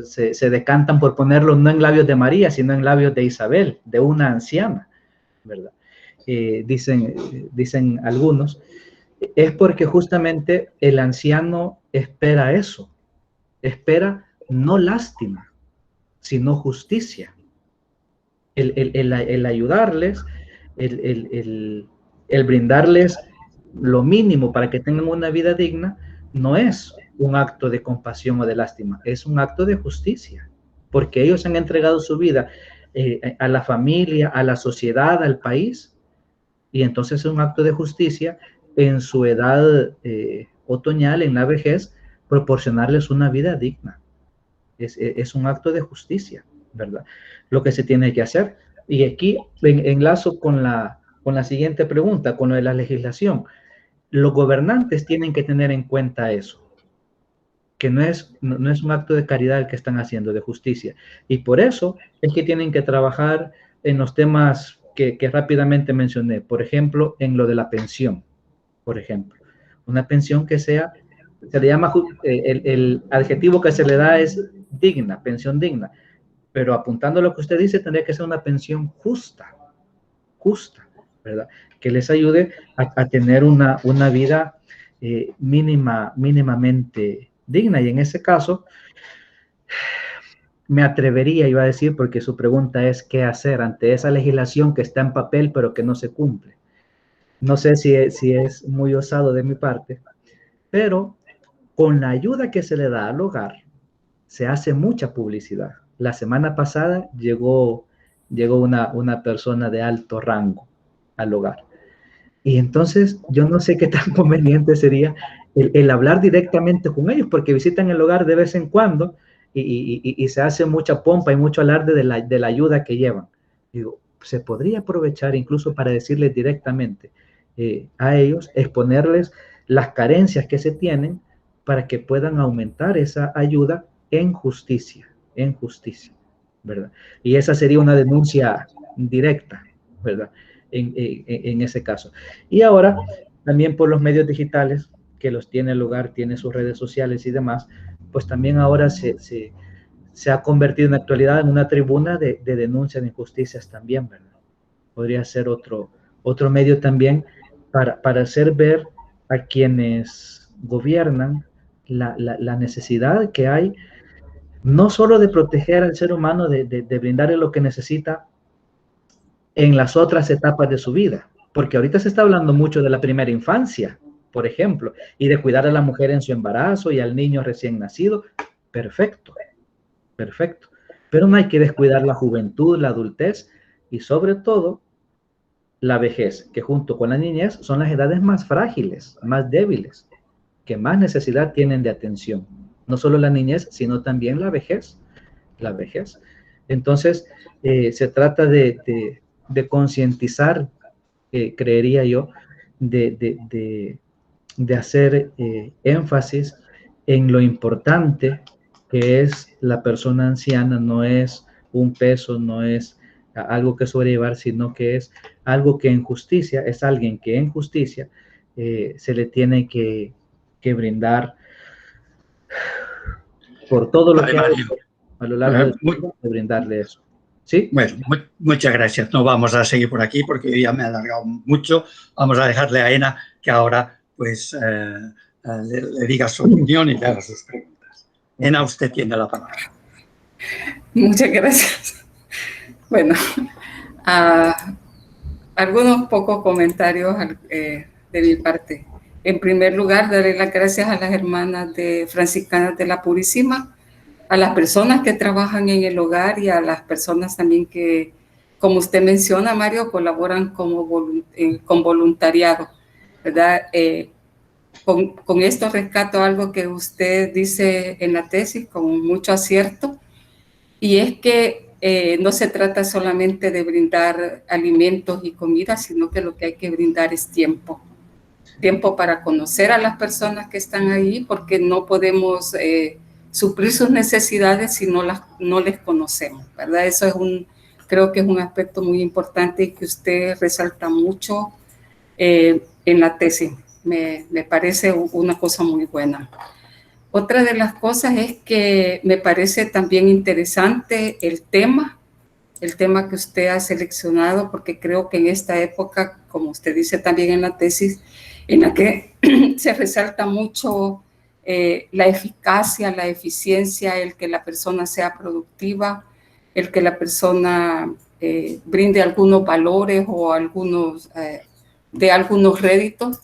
se decantan por ponerlo no en labios de María, sino en labios de Isabel, de una anciana, ¿verdad? Dicen algunos, es porque justamente el anciano espera eso, espera no lástima, sino justicia. El ayudarles, el brindarles lo mínimo para que tengan una vida digna, no es un acto de compasión o de lástima, es un acto de justicia, porque ellos han entregado su vida a la familia, a la sociedad, al país, y entonces es un acto de justicia en su edad otoñal, en la vejez, proporcionarles una vida digna. Es un acto de justicia, ¿verdad? Lo que se tiene que hacer. Y aquí enlazo con la siguiente pregunta, con lo de la legislación. Los gobernantes tienen que tener en cuenta eso, que no es un acto de caridad el que están haciendo, de justicia. Y por eso es que tienen que trabajar en los temas que rápidamente mencioné. Por ejemplo, en lo de la pensión, por ejemplo. Una pensión que se le llama, el adjetivo que se le da es digna, pensión digna. Pero apuntando a lo que usted dice, tendría que ser una pensión justa, ¿verdad? Que les ayude a tener una vida mínimamente digna. Y en ese caso, me atrevería, iba a decir, porque su pregunta es qué hacer ante esa legislación que está en papel pero que no se cumple. No sé si es muy osado de mi parte, pero con la ayuda que se le da al hogar, se hace mucha publicidad. La semana pasada llegó una persona de alto rango al hogar. Y entonces yo no sé qué tan conveniente sería el hablar directamente con ellos, porque visitan el hogar de vez en cuando y se hace mucha pompa y mucho alarde de la ayuda que llevan. Digo, se podría aprovechar incluso para decirles directamente a ellos, exponerles las carencias que se tienen para que puedan aumentar esa ayuda en justicia, ¿verdad? Y esa sería una denuncia directa, ¿verdad? En ese caso. Y ahora, también por los medios digitales, que los tiene el hogar, tiene sus redes sociales y demás, pues también ahora se ha convertido en la actualidad en una tribuna de denuncia de injusticias también, ¿verdad? Podría ser otro medio también para hacer ver a quienes gobiernan la necesidad que hay, no solo de proteger al ser humano, de brindarle lo que necesita en las otras etapas de su vida, porque ahorita se está hablando mucho de la primera infancia, por ejemplo, y de cuidar a la mujer en su embarazo y al niño recién nacido. Perfecto, pero no hay que descuidar la juventud, la adultez y sobre todo la vejez, que junto con la niñez son las edades más frágiles, más débiles, que más necesidad tienen de atención. No solo la niñez, sino también la vejez. Entonces, se trata de concientizar, creería yo, de hacer énfasis en lo importante que es la persona anciana. No es un peso, no es algo que sobrellevar, sino que es algo que en justicia, es alguien que en justicia se le tiene que brindar por todo lo que ha hecho a lo largo de su vida, de brindarle eso. ¿Sí? Bueno, muchas gracias. No vamos a seguir por aquí porque ya me he alargado mucho. Vamos a dejarle a Ena que ahora pues le diga su opinión y le haga sus preguntas. Ena, usted tiene la palabra. Muchas gracias. Bueno, algunos pocos comentarios de mi parte. En primer lugar, daré las gracias a las hermanas franciscanas de la Purísima, a las personas que trabajan en el hogar y a las personas también que como usted menciona, Mario, colaboran con voluntariado, ¿verdad? Con esto rescato algo que usted dice en la tesis con mucho acierto, y es que no se trata solamente de brindar alimentos y comida, sino que lo que hay que brindar es tiempo. Tiempo para conocer a las personas que están ahí, porque no podemos suplir sus necesidades si no les conocemos, ¿verdad? Eso es creo que es un aspecto muy importante y que usted resalta mucho en la tesis. Me parece una cosa muy buena. Otra de las cosas es que me parece también interesante el tema que usted ha seleccionado, porque creo que en esta época, como usted dice también en la tesis, en la que se resalta mucho la eficacia, la eficiencia, el que la persona sea productiva, el que la persona brinde algunos valores o de algunos réditos.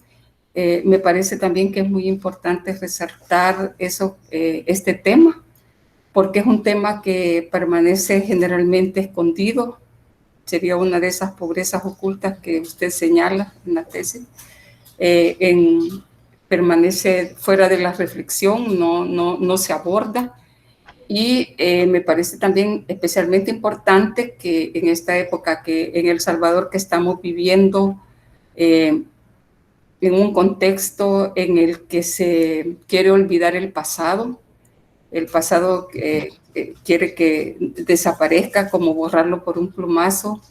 Me parece también que es muy importante resaltar este tema, porque es un tema que permanece generalmente escondido. Sería una de esas pobrezas ocultas que usted señala en la tesis. Permanece fuera de la reflexión, no se aborda. Y me parece también especialmente importante que en esta época, que en El Salvador, que estamos viviendo en un contexto en el que se quiere olvidar el pasado quiere que desaparezca, como borrarlo por un plumazo.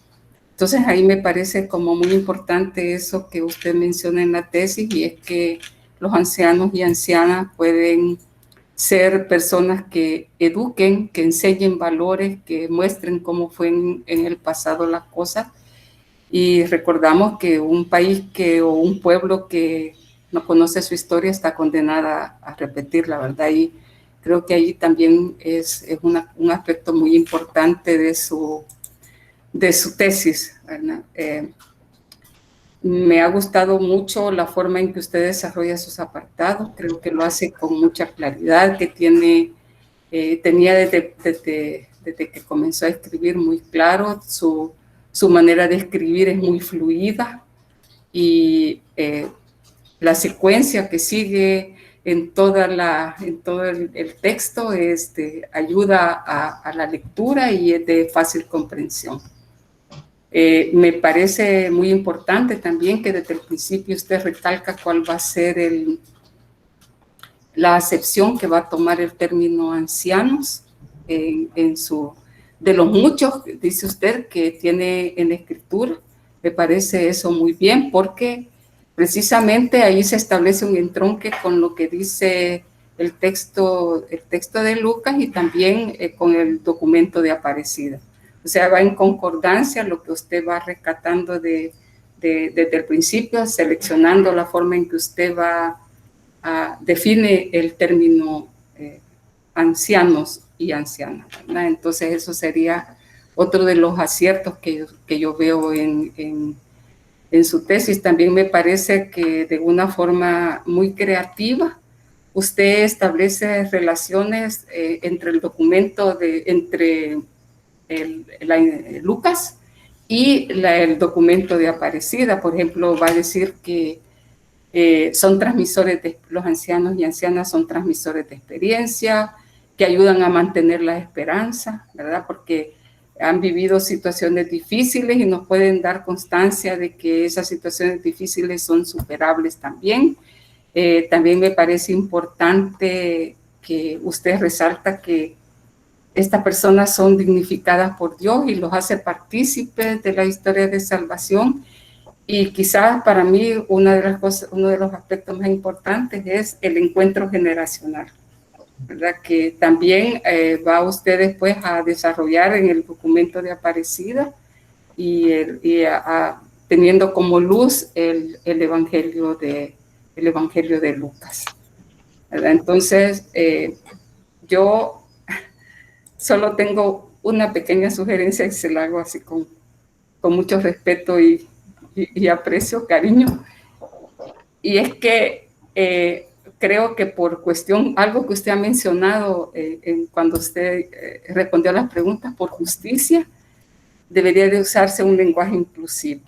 Entonces ahí me parece como muy importante eso que usted menciona en la tesis, y es que los ancianos y ancianas pueden ser personas que eduquen, que enseñen valores, que muestren cómo fue en el pasado las cosas. Y recordamos que un país o un pueblo que no conoce su historia está condenada a repetirla, ¿verdad? Y creo que ahí también es un aspecto muy importante de su tesis, ¿verdad? Me ha gustado mucho la forma en que usted desarrolla sus apartados. Creo que lo hace con mucha claridad, que tenía desde que comenzó a escribir muy claro. Su manera de escribir es muy fluida, y la secuencia que sigue en todo el texto ayuda a la lectura y es de fácil comprensión. Me parece muy importante también que desde el principio usted recalca cuál va a ser la acepción que va a tomar el término ancianos de los muchos, dice usted, que tiene en la escritura. Me parece eso muy bien, porque precisamente ahí se establece un entronque con lo que dice el texto de Lucas y también con el documento de Aparecida. O sea, va en concordancia lo que usted va rescatando desde el principio, seleccionando la forma en que usted define el término ancianos y ancianas, ¿verdad? Entonces eso sería otro de los aciertos que yo veo en su tesis. También me parece que de una forma muy creativa usted establece relaciones entre el documento entre Lucas y el documento de Aparecida. Por ejemplo, va a decir que son transmisores los ancianos y ancianas son transmisores de experiencia, que ayudan a mantener la esperanza, ¿verdad? Porque han vivido situaciones difíciles y nos pueden dar constancia de que esas situaciones difíciles son superables también. También me parece importante que usted resalta que estas personas son dignificadas por Dios y los hace partícipes de la historia de salvación. Y quizás para mí uno de los aspectos más importantes es el encuentro generacional, ¿verdad? Que también va usted después a desarrollar en el documento de Aparecida y teniendo como luz el evangelio de Lucas, ¿verdad? Entonces, yo solo tengo una pequeña sugerencia que se la hago así con mucho respeto y aprecio, cariño, y es que creo que por cuestión, algo que usted ha mencionado cuando usted respondió a las preguntas, por justicia, debería de usarse un lenguaje inclusivo,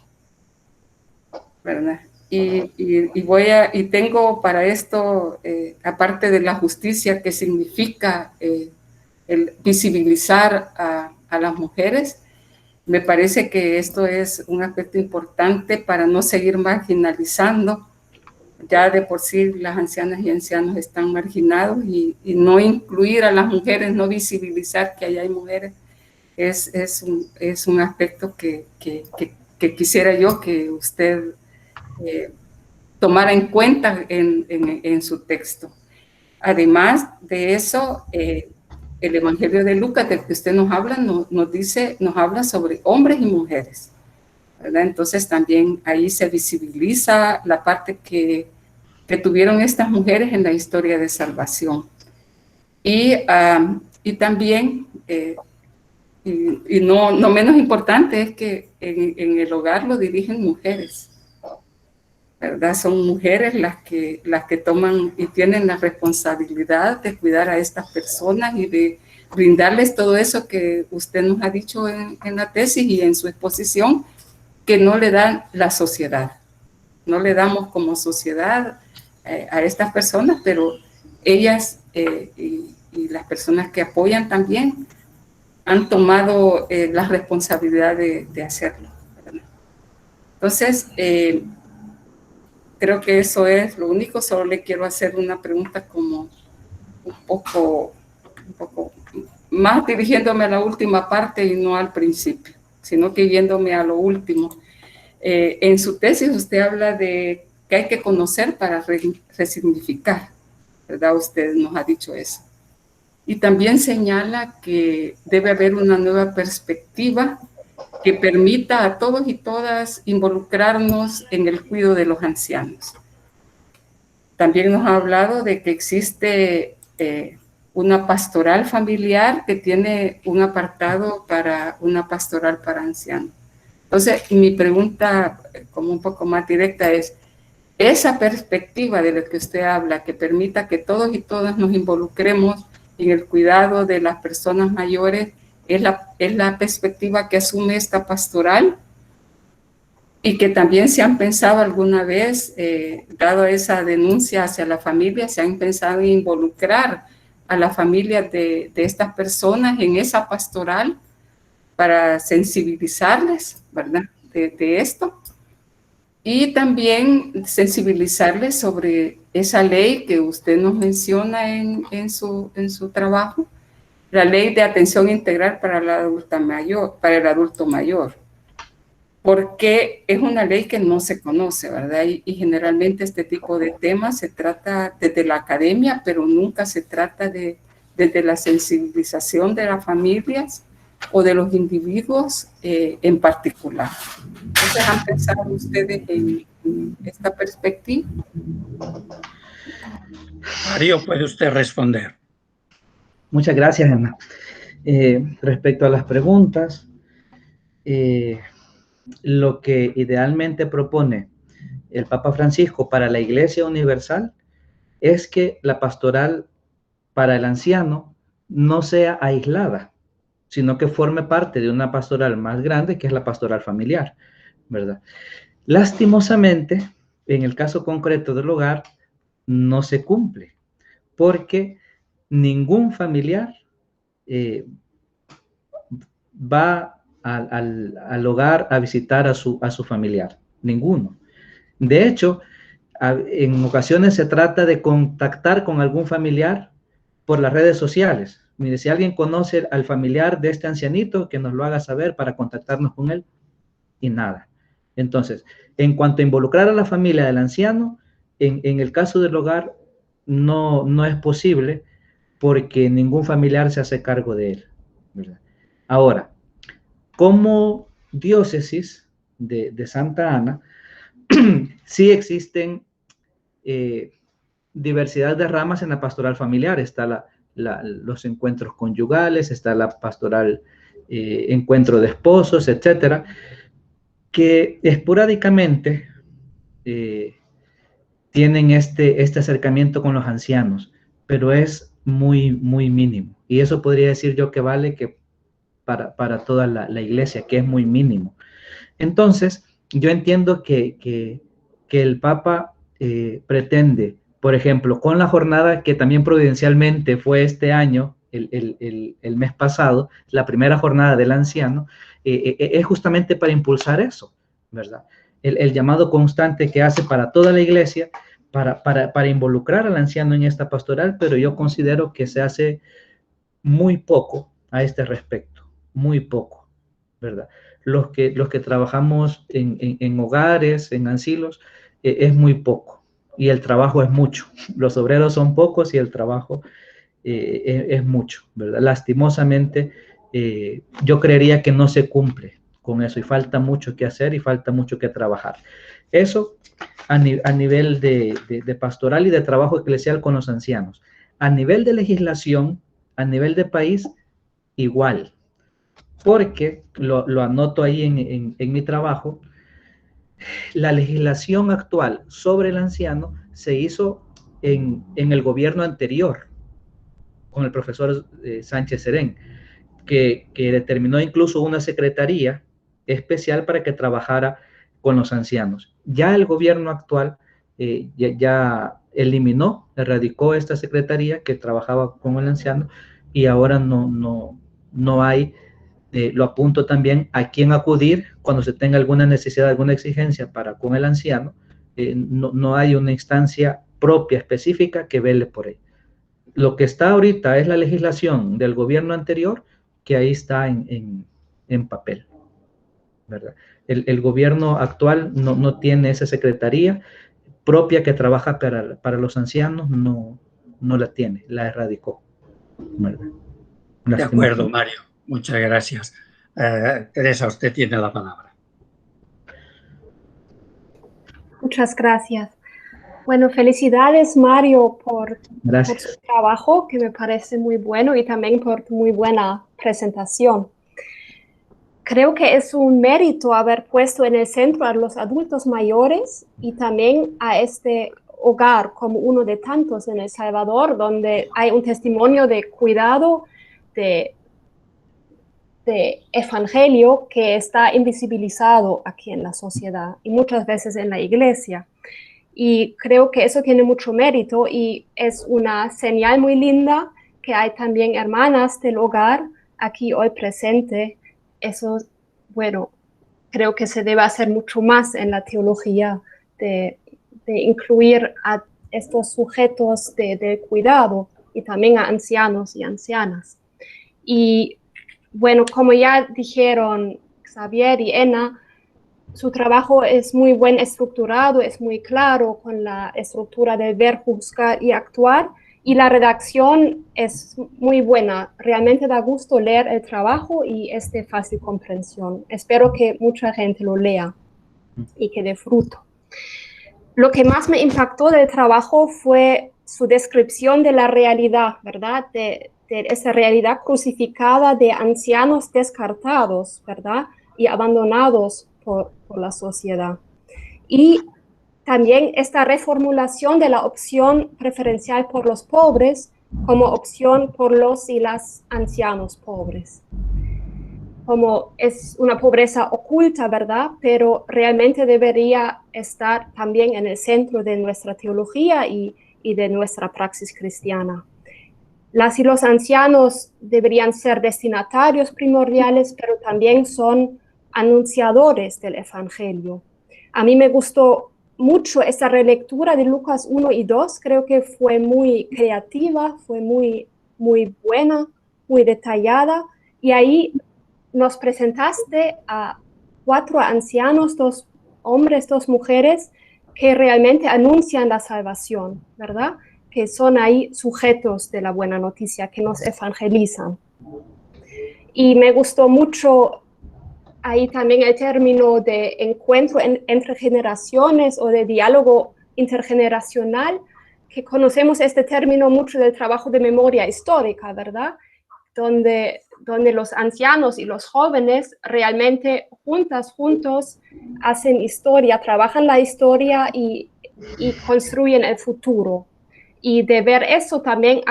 ¿verdad? Y tengo para esto, aparte de la justicia que significa el visibilizar a las mujeres, me parece que esto es un aspecto importante para no seguir marginalizando. Ya de por sí las ancianas y ancianos están marginados y no incluir a las mujeres, no visibilizar que allá hay mujeres, es un aspecto que quisiera yo que usted tomara en cuenta en su texto. Además de eso, el Evangelio de Lucas, del que usted nos habla, nos habla sobre hombres y mujeres, ¿verdad? Entonces también ahí se visibiliza la parte que tuvieron estas mujeres en la historia de salvación. Y también, y no menos importante, es que en el hogar lo dirigen mujeres, ¿verdad? Son mujeres las que toman y tienen la responsabilidad de cuidar a estas personas y de brindarles todo eso que usted nos ha dicho en la tesis y en su exposición, que no le da la sociedad. No le damos como sociedad a estas personas, pero ellas y las personas que apoyan también han tomado la responsabilidad de hacerlo, ¿verdad? Entonces, creo que eso es lo único. Solo le quiero hacer una pregunta como un poco más dirigiéndome a la última parte y no al principio, sino que yéndome a lo último. En su tesis usted habla de que hay que conocer para resignificar, ¿verdad? Usted nos ha dicho eso. Y también señala que debe haber una nueva perspectiva que permita a todos y todas involucrarnos en el cuidado de los ancianos. También nos ha hablado de que existe una pastoral familiar que tiene un apartado para una pastoral para ancianos. Entonces, mi pregunta, como un poco más directa, es: esa perspectiva de la que usted habla, que permita que todos y todas nos involucremos en el cuidado de las personas mayores, ¿es la perspectiva que asume esta pastoral? Y que también se han pensado alguna vez, dado esa denuncia hacia la familia, se han pensado en involucrar a la familia de estas personas en esa pastoral para sensibilizarles, ¿verdad?, de esto. Y también sensibilizarles sobre esa ley que usted nos menciona en su trabajo, la ley de atención integral para el adulto mayor, porque es una ley que no se conoce, ¿verdad? Y generalmente este tipo de temas se trata desde la academia, pero nunca se trata desde la sensibilización de las familias o de los individuos en particular. Entonces, ¿han pensado ustedes en esta perspectiva? Mario, ¿puede usted responder? Muchas gracias, Ana. Respecto a las preguntas, lo que idealmente propone el Papa Francisco para la Iglesia Universal es que la pastoral para el anciano no sea aislada, sino que forme parte de una pastoral más grande, que es la pastoral familiar, ¿verdad? Lastimosamente, en el caso concreto del hogar, no se cumple, porque ningún familiar va al hogar a visitar a su familiar, ninguno. De hecho, en ocasiones se trata de contactar con algún familiar por las redes sociales. Mire, si alguien conoce al familiar de este ancianito, que nos lo haga saber para contactarnos con él, y nada. Entonces, en cuanto a involucrar a la familia del anciano, en el caso del hogar, no es posible, porque ningún familiar se hace cargo de él, ¿verdad? Ahora, como diócesis de Santa Ana, sí existen diversidad de ramas en la pastoral familiar. Está los encuentros conyugales, está la pastoral encuentro de esposos, etcétera, que esporádicamente tienen este acercamiento con los ancianos, pero es muy, muy mínimo. Y eso podría decir yo que vale que para toda la iglesia, que es muy mínimo. Entonces, yo entiendo que el Papa pretende, por ejemplo, con la jornada que también providencialmente fue este año, el mes pasado, la primera jornada del anciano, es justamente para impulsar eso, ¿verdad? El llamado constante que hace para toda la iglesia, para involucrar al anciano en esta pastoral, pero yo considero que se hace muy poco a este respecto, muy poco, ¿verdad? Los que trabajamos en hogares, en asilos, es muy poco, y el trabajo es mucho. Los obreros son pocos y el trabajo es mucho, ¿verdad? Lastimosamente, yo creería que no se cumple con eso, y falta mucho que hacer y falta mucho que trabajar. Eso a nivel de pastoral y de trabajo eclesial con los ancianos. A nivel de legislación, a nivel de país, igual, porque lo anoto ahí en mi trabajo. La legislación actual sobre el anciano se hizo en el gobierno anterior, con el profesor Sánchez Serén, que determinó incluso una secretaría especial para que trabajara con los ancianos. Ya el gobierno actual ya eliminó, erradicó esta secretaría que trabajaba con el anciano, y ahora no hay, lo apunto también, a quién acudir cuando se tenga alguna necesidad, alguna exigencia para con el anciano. No hay una instancia propia, específica, que vele por él. Lo que está ahorita es la legislación del gobierno anterior, que ahí está en papel, ¿verdad? El gobierno actual no tiene esa secretaría propia que trabaja para los ancianos, no la tiene, la erradicó, ¿verdad? De acuerdo, Mario. Muchas gracias. Teresa, usted tiene la palabra. Muchas gracias. Bueno, felicidades, Mario, por su trabajo, que me parece muy bueno, y también por tu muy buena presentación. Creo que es un mérito haber puesto en el centro a los adultos mayores y también a este hogar como uno de tantos en El Salvador, donde hay un testimonio de cuidado, de evangelio que está invisibilizado aquí en la sociedad y muchas veces en la iglesia. Y creo que eso tiene mucho mérito y es una señal muy linda que hay también hermanas del hogar aquí hoy presente. Eso, bueno, creo que se debe hacer mucho más en la teología de incluir a estos sujetos de cuidado y también a ancianos y ancianas. Y bueno, como ya dijeron Xavier y Ena, su trabajo es muy bien estructurado, es muy claro con la estructura del ver, juzgar y actuar, y la redacción es muy buena. Realmente da gusto leer el trabajo y es de fácil comprensión. Espero que mucha gente lo lea y que dé fruto. Lo que más me impactó del trabajo fue su descripción de la realidad, ¿verdad? De esa realidad crucificada de ancianos descartados, ¿verdad? Y abandonados por la sociedad. Y también esta reformulación de la opción preferencial por los pobres como opción por los y las ancianos pobres. Como es una pobreza oculta, ¿verdad? Pero realmente debería estar también en el centro de nuestra teología y de nuestra praxis cristiana. Las y los ancianos deberían ser destinatarios primordiales, pero también son anunciadores del Evangelio. A mí me gustó mucho esta relectura de Lucas 1 y 2, creo que fue muy creativa, fue muy buena, muy detallada, y ahí nos presentaste a 4 ancianos, 2 hombres, 2 mujeres, que realmente anuncian la salvación, ¿verdad? Que son ahí sujetos de la buena noticia, que nos evangelizan. Y me gustó mucho ahí también el término de encuentro entre generaciones o de diálogo intergeneracional, que conocemos este término mucho del trabajo de memoria histórica, ¿verdad? Donde los ancianos y los jóvenes realmente juntos hacen historia, trabajan la historia y construyen el futuro. Y de ver eso también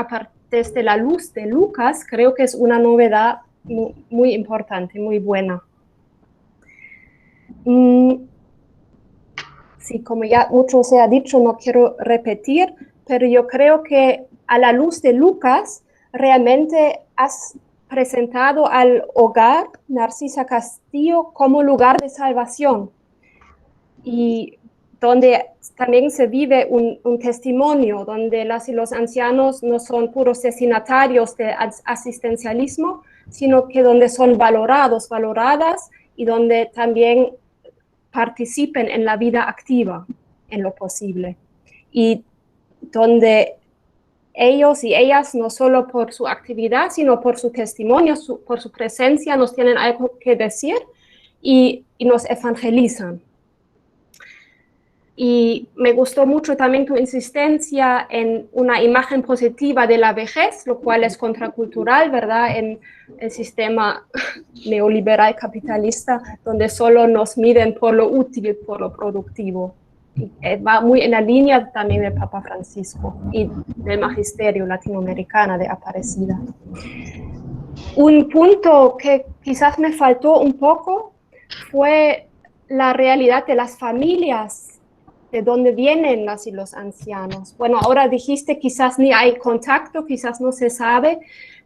desde la luz de Lucas, creo que es una novedad muy importante, muy buena. Sí, como ya mucho se ha dicho, no quiero repetir, pero yo creo que a la luz de Lucas, realmente has presentado al hogar, Narcisa Castillo, como lugar de salvación, y donde también se vive un testimonio, donde las y los ancianos no son puros destinatarios de asistencialismo, sino que donde son valorados, valoradas, y donde también participen en la vida activa en lo posible, y donde ellos y ellas, no solo por su actividad, sino por su testimonio, por su presencia, nos tienen algo que decir y nos evangelizan. Y me gustó mucho también tu insistencia en una imagen positiva de la vejez, lo cual es contracultural, ¿verdad? En el sistema neoliberal capitalista, donde solo nos miden por lo útil, por lo productivo. Y va muy en la línea también del Papa Francisco y del magisterio latinoamericana de Aparecida. Un punto que quizás me faltó un poco fue la realidad de las familias, de dónde vienen las y los ancianos. Bueno, ahora dijiste quizás ni hay contacto, quizás no se sabe,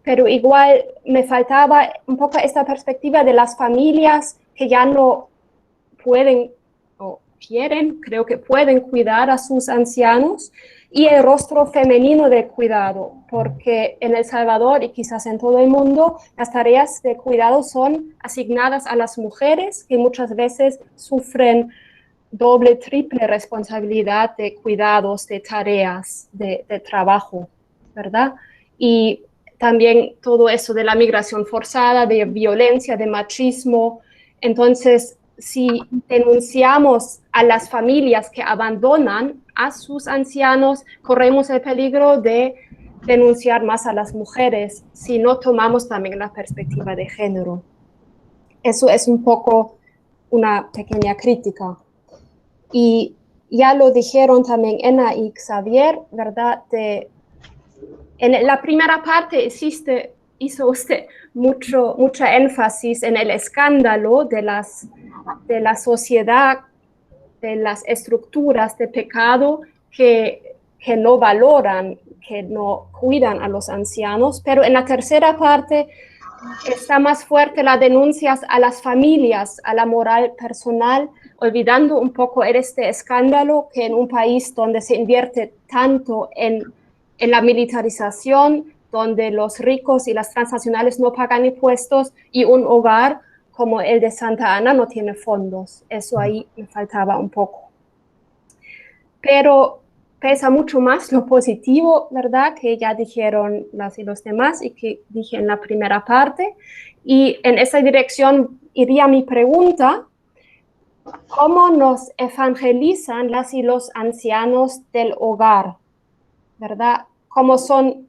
pero igual me faltaba un poco esta perspectiva de las familias que ya no pueden o quieren, creo que pueden cuidar a sus ancianos, y el rostro femenino de cuidado, porque en El Salvador y quizás en todo el mundo las tareas de cuidado son asignadas a las mujeres, que muchas veces sufren doble, triple responsabilidad de cuidados, de tareas, de trabajo, ¿verdad? Y también todo eso de la migración forzada, de violencia, de machismo. Entonces, si denunciamos a las familias que abandonan a sus ancianos, corremos el peligro de denunciar más a las mujeres si no tomamos también la perspectiva de género. Eso es un poco una pequeña crítica. Y ya lo dijeron también Ena y Xavier, ¿verdad? En la primera parte hizo usted mucha énfasis en el escándalo de la sociedad, de las estructuras de pecado que no valoran, que no cuidan a los ancianos, pero en la tercera parte está más fuerte las denuncias a las familias, a la moral personal, olvidando un poco este escándalo que en un país donde se invierte tanto en la militarización, donde los ricos y las transnacionales no pagan impuestos, y un hogar como el de Santa Ana no tiene fondos. Eso ahí me faltaba un poco. Pero pesa mucho más lo positivo, ¿verdad? Que ya dijeron las y los demás y que dije en la primera parte. Y en esa dirección iría mi pregunta: ¿cómo nos evangelizan las y los ancianos del hogar? ¿Verdad? ¿Cómo son,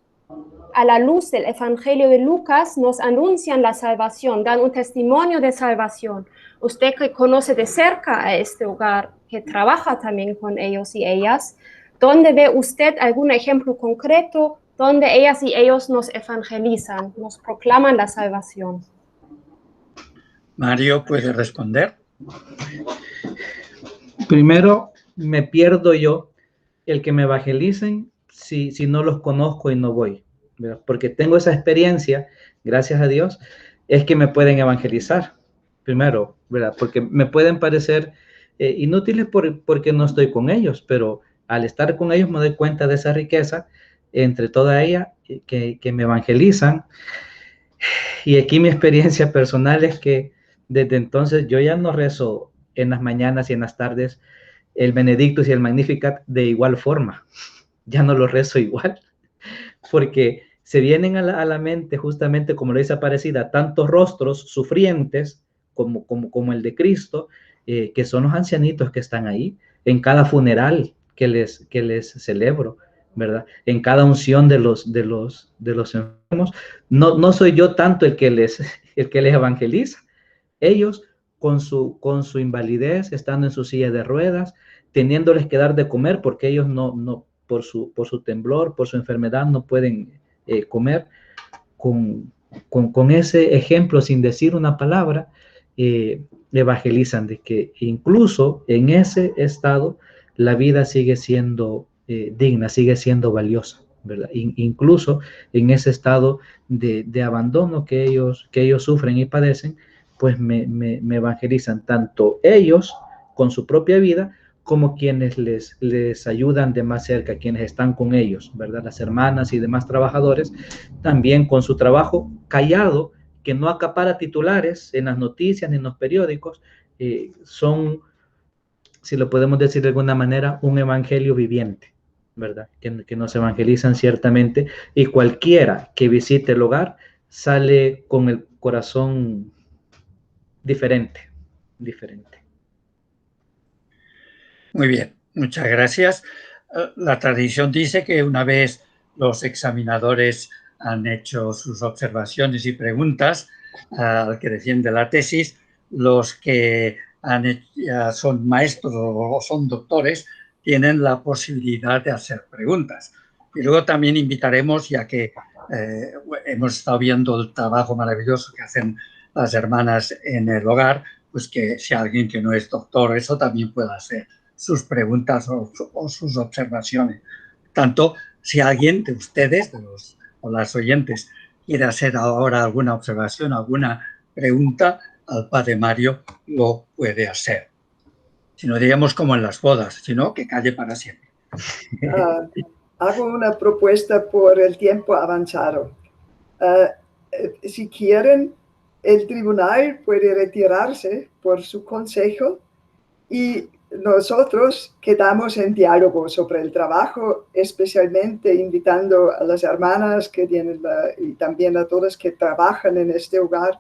a la luz del Evangelio de Lucas, nos anuncian la salvación, dan un testimonio de salvación? Usted que conoce de cerca a este hogar, que trabaja también con ellos y ellas, ¿dónde ve usted algún ejemplo concreto donde ellas y ellos nos evangelizan, nos proclaman la salvación? Mario, ¿puede responder? Primero, me pierdo yo el que me evangelicen si no los conozco y no voy, ¿verdad? Porque tengo esa experiencia, gracias a Dios, es que me pueden evangelizar, primero, ¿verdad? Porque me pueden parecer inútiles porque no estoy con ellos, pero al estar con ellos me doy cuenta de esa riqueza entre toda ella que me evangelizan. Y aquí mi experiencia personal es que desde entonces yo ya no rezo en las mañanas y en las tardes el Benedictus y el Magnificat de igual forma. Ya no lo rezo igual, porque se vienen a la mente, justamente como lo dice Aparecida, tantos rostros sufrientes como el de Cristo, que son los ancianitos que están ahí, en cada funeral que les celebro, ¿verdad? En cada unción de los enfermos. No soy yo tanto el que les evangeliza. Ellos, con su invalidez, estando en su silla de ruedas, teniéndoles que dar de comer, porque ellos no por su temblor, por su enfermedad, no pueden comer, con con ese ejemplo, sin decir una palabra, evangelizan de que incluso en ese estado la vida sigue siendo digna, sigue siendo valiosa, ¿verdad? Incluso en ese estado de abandono que ellos sufren y padecen, pues me evangelizan tanto ellos con su propia vida, como quienes les ayudan de más cerca, quienes están con ellos, ¿verdad? Las hermanas y demás trabajadores, también con su trabajo callado, que no acapara titulares en las noticias ni en los periódicos, son, si lo podemos decir de alguna manera, un evangelio viviente, ¿verdad? Que nos evangelizan ciertamente, y cualquiera que visite el hogar sale con el corazón diferente. Muy bien, muchas gracias. La tradición dice que una vez los examinadores han hecho sus observaciones y preguntas al que defiende la tesis, los que ya son maestros o son doctores tienen la posibilidad de hacer preguntas. Y luego también invitaremos, ya que hemos estado viendo el trabajo maravilloso que hacen las hermanas en el hogar, pues que si alguien que no es doctor, eso también pueda hacer sus preguntas o sus observaciones. Tanto si alguien de ustedes, o las oyentes, quiere hacer ahora alguna observación, alguna pregunta al padre Mario, lo puede hacer. Si no, diríamos como en las bodas, sino que calle para siempre. Hago una propuesta por el tiempo avanzado. Si quieren, el tribunal puede retirarse por su consejo y nosotros quedamos en diálogo sobre el trabajo, especialmente invitando a las hermanas que tienen y también a todas que trabajan en este hogar,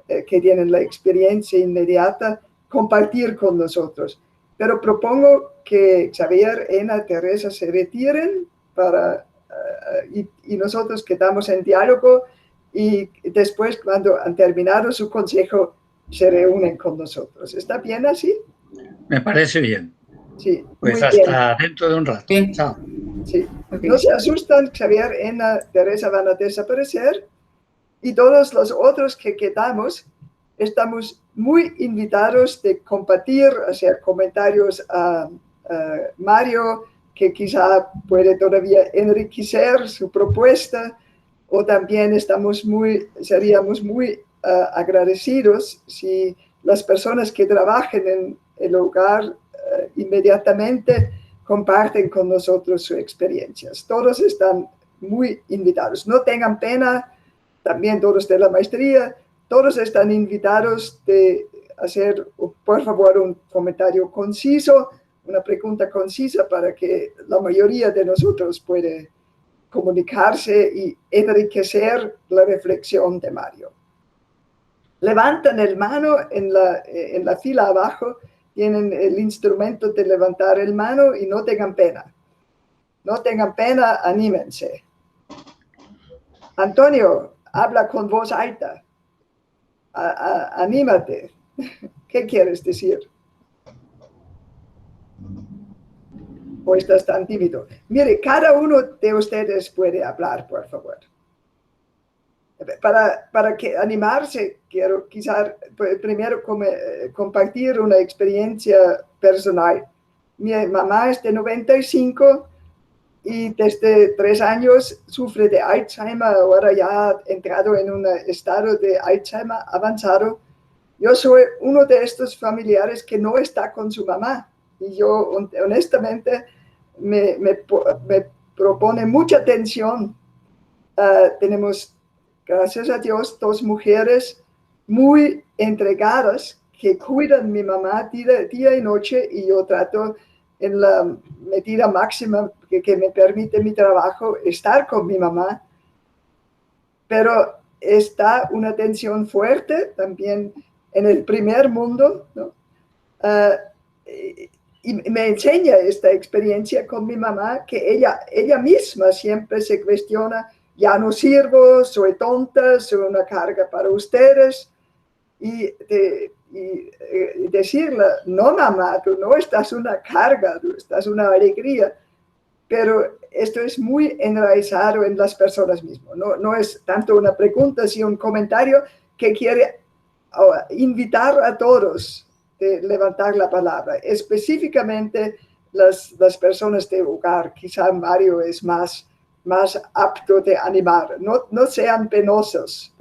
que tienen la experiencia inmediata, compartir con nosotros. Pero propongo que Xavier, Ena, Teresa se retiren y nosotros quedamos en diálogo, y después, cuando han terminado su consejo, se reúnen con nosotros. ¿Está bien así? Me parece bien. Sí, pues muy hasta bien. Dentro de un rato. Bien. Chao. Sí. Okay. No se asustan, Xavier, Ena, Teresa van a desaparecer, y todos los otros que quedamos estamos muy invitados de compartir, hacer comentarios a Mario, que quizá puede todavía enriquecer su propuesta, o también seríamos muy agradecidos si las personas que trabajen en el hogar inmediatamente comparten con nosotros sus experiencias. Todos están muy invitados. No tengan pena, también todos de la maestría, todos están invitados de hacer, por favor, un comentario conciso, una pregunta concisa, para que la mayoría de nosotros puede comunicarse y enriquecer la reflexión de Mario. Levantan el mano en la fila abajo, tienen el instrumento de levantar el mano, y no tengan pena. No tengan pena, anímense. Antonio, habla con voz alta. Anímate. ¿Qué quieres decir? ¿O estás tan tímido? Mire, cada uno de ustedes puede hablar, por favor. Para que animarse, quiero quizás primero compartir una experiencia personal. Mi mamá es de 95 y desde 3 años sufre de Alzheimer, ahora ya ha entrado en un estado de Alzheimer avanzado. Yo soy uno de estos familiares que no está con su mamá, y yo honestamente me propone mucha tensión. Tenemos, gracias a Dios, 2 mujeres muy entregadas que cuidan a mi mamá día y noche, y yo trato en la medida máxima que me permite mi trabajo estar con mi mamá. Pero está una tensión fuerte también en el primer mundo, ¿no? Y me enseña esta experiencia con mi mamá, que ella misma siempre se cuestiona: ya no sirvo, soy tonta, soy una carga para ustedes. Y decirle: no, mamá, tú no estás una carga, tú estás una alegría. pero esto es muy enraizado en las personas mismas. No es tanto una pregunta, sino un comentario que quiere invitar a todos a levantar la palabra, específicamente las personas de hogar. Quizá Mario es más apto de animar. No sean penosas.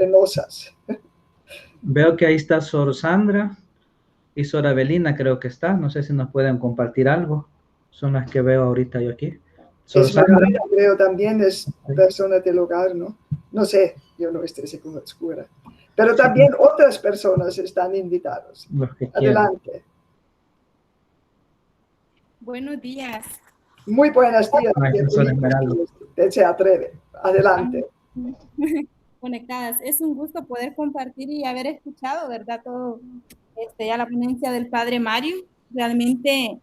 Veo que ahí está Sor Sandra y Sor Avelina, creo que está. No sé si nos pueden compartir algo. Son las que veo ahorita yo aquí. Sor Sandra, creo también es persona del hogar, ¿no? No sé, yo no estoy segura. Pero también otras personas están invitadas. Adelante. Buenos días. Muy buenos días. Se atreve. Adelante. Conectadas. Es un gusto poder compartir y haber escuchado, ¿verdad? Todo ya la ponencia del Padre Mario. Realmente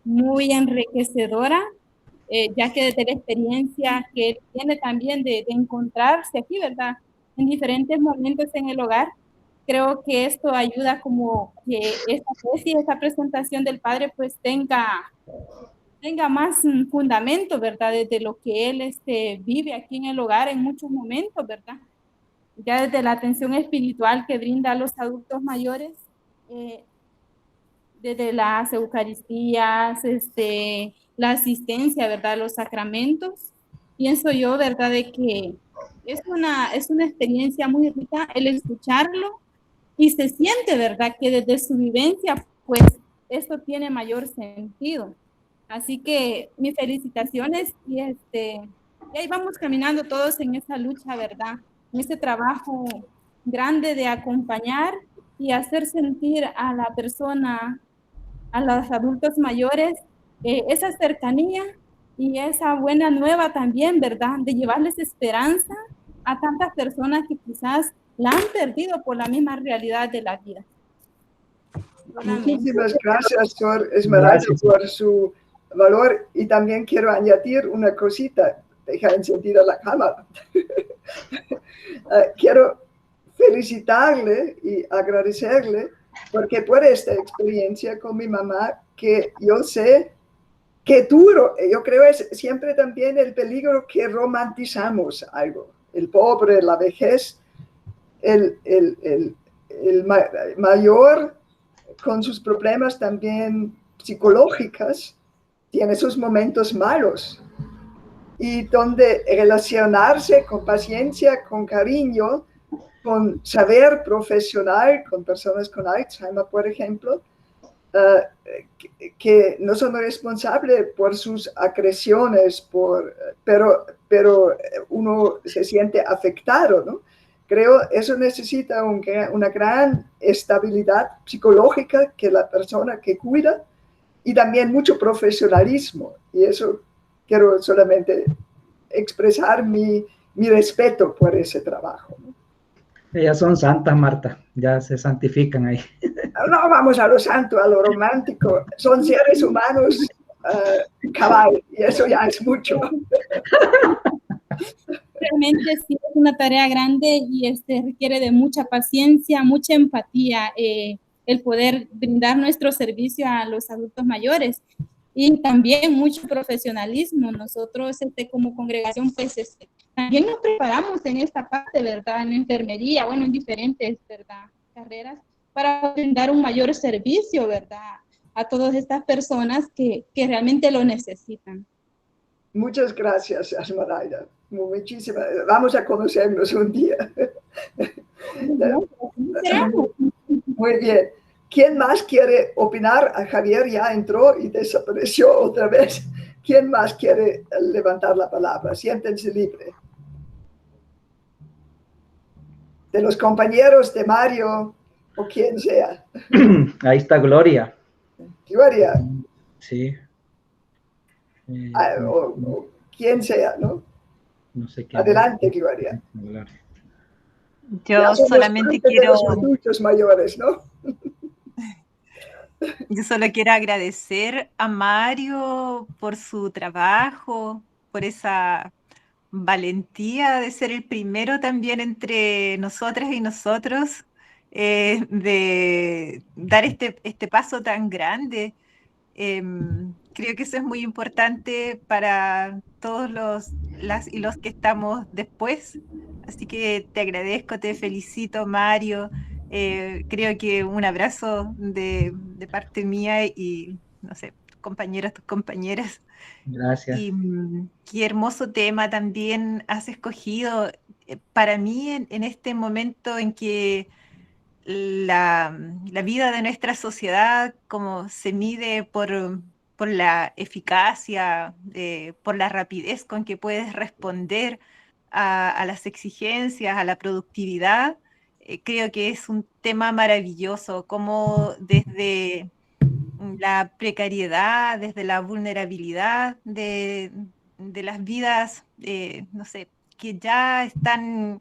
muy enriquecedora, ya que desde la experiencia que él tiene también de encontrarse aquí, ¿verdad? En diferentes momentos en el hogar, creo que esto ayuda como que esta presentación del Padre pues tenga más fundamento, ¿verdad? Desde lo que él vive aquí en el hogar en muchos momentos, ¿verdad? Ya desde la atención espiritual que brinda a los adultos mayores, desde las eucaristías, la asistencia, ¿verdad? Los sacramentos. Pienso yo, ¿verdad? De que es una experiencia muy rica el escucharlo y se siente, ¿verdad? Que desde su vivencia, pues, esto tiene mayor sentido. Así que mis felicitaciones y ahí vamos caminando todos en esa lucha, ¿verdad? En ese trabajo grande de acompañar y hacer sentir a la persona, a los adultos mayores, esa cercanía y esa buena nueva también, ¿verdad? De llevarles esperanza a tantas personas que quizás la han perdido por la misma realidad de la vida. Muchísimas gracias, Sor Esmeralda, por su valor, y también quiero añadir una cosita. Deja encendida la cámara. Quiero felicitarle y agradecerle porque por esta experiencia con mi mamá, que yo sé que duro, yo creo es siempre también el peligro que romantizamos algo, el pobre, la vejez, el mayor con sus problemas también psicológicos, tiene sus momentos malos, y donde relacionarse con paciencia, con cariño, con saber profesional, con personas con Alzheimer, por ejemplo, que no son responsables por sus agresiones, pero uno se siente afectado, ¿no? Creo eso necesita una gran estabilidad psicológica que la persona que cuida, y también mucho profesionalismo, y eso quiero solamente expresar mi respeto por ese trabajo, ¿no? Ellas son santas, Marta, ya se santifican ahí. No vamos a lo santo, a lo romántico. Son seres humanos cabal, y eso ya es mucho. Realmente sí es una tarea grande y requiere de mucha paciencia, mucha empatía, el poder brindar nuestro servicio a los adultos mayores, y también mucho profesionalismo. Nosotros como congregación pues también nos preparamos en esta parte, ¿verdad? En enfermería, bueno, en diferentes, ¿verdad?, carreras, para brindar un mayor servicio, ¿verdad?, a todas estas personas que realmente lo necesitan. Muchas gracias, Esmeralda. Muchísimas. Vamos a conocernos un día. Muy bien. ¿Quién más quiere opinar? Javier ya entró y desapareció otra vez. ¿Quién más quiere levantar la palabra? Siéntense libre. De los compañeros de Mario o quien sea. Ahí está Gloria. Gloria. Sí. O quien sea, ¿no? No sé quién. Adelante, Gloria. Yo solamente quiero... Muchos mayores, ¿no? Yo solo quiero agradecer a Mario por su trabajo, por esa valentía de ser el primero también entre nosotras y nosotros, de dar este paso tan grande. creo que eso es muy importante para todos las y los que estamos después. Así que te agradezco, te felicito, Mario. Creo que un abrazo de parte mía y, no sé, tus compañeros, tus compañeras. Gracias. Y qué hermoso tema también has escogido. Para mí, en este momento en que la vida de nuestra sociedad como se mide por la eficacia, por la rapidez con que puedes responder a las exigencias, a la productividad, creo que es un tema maravilloso, como desde la precariedad, desde la vulnerabilidad de las vidas, no sé, que ya están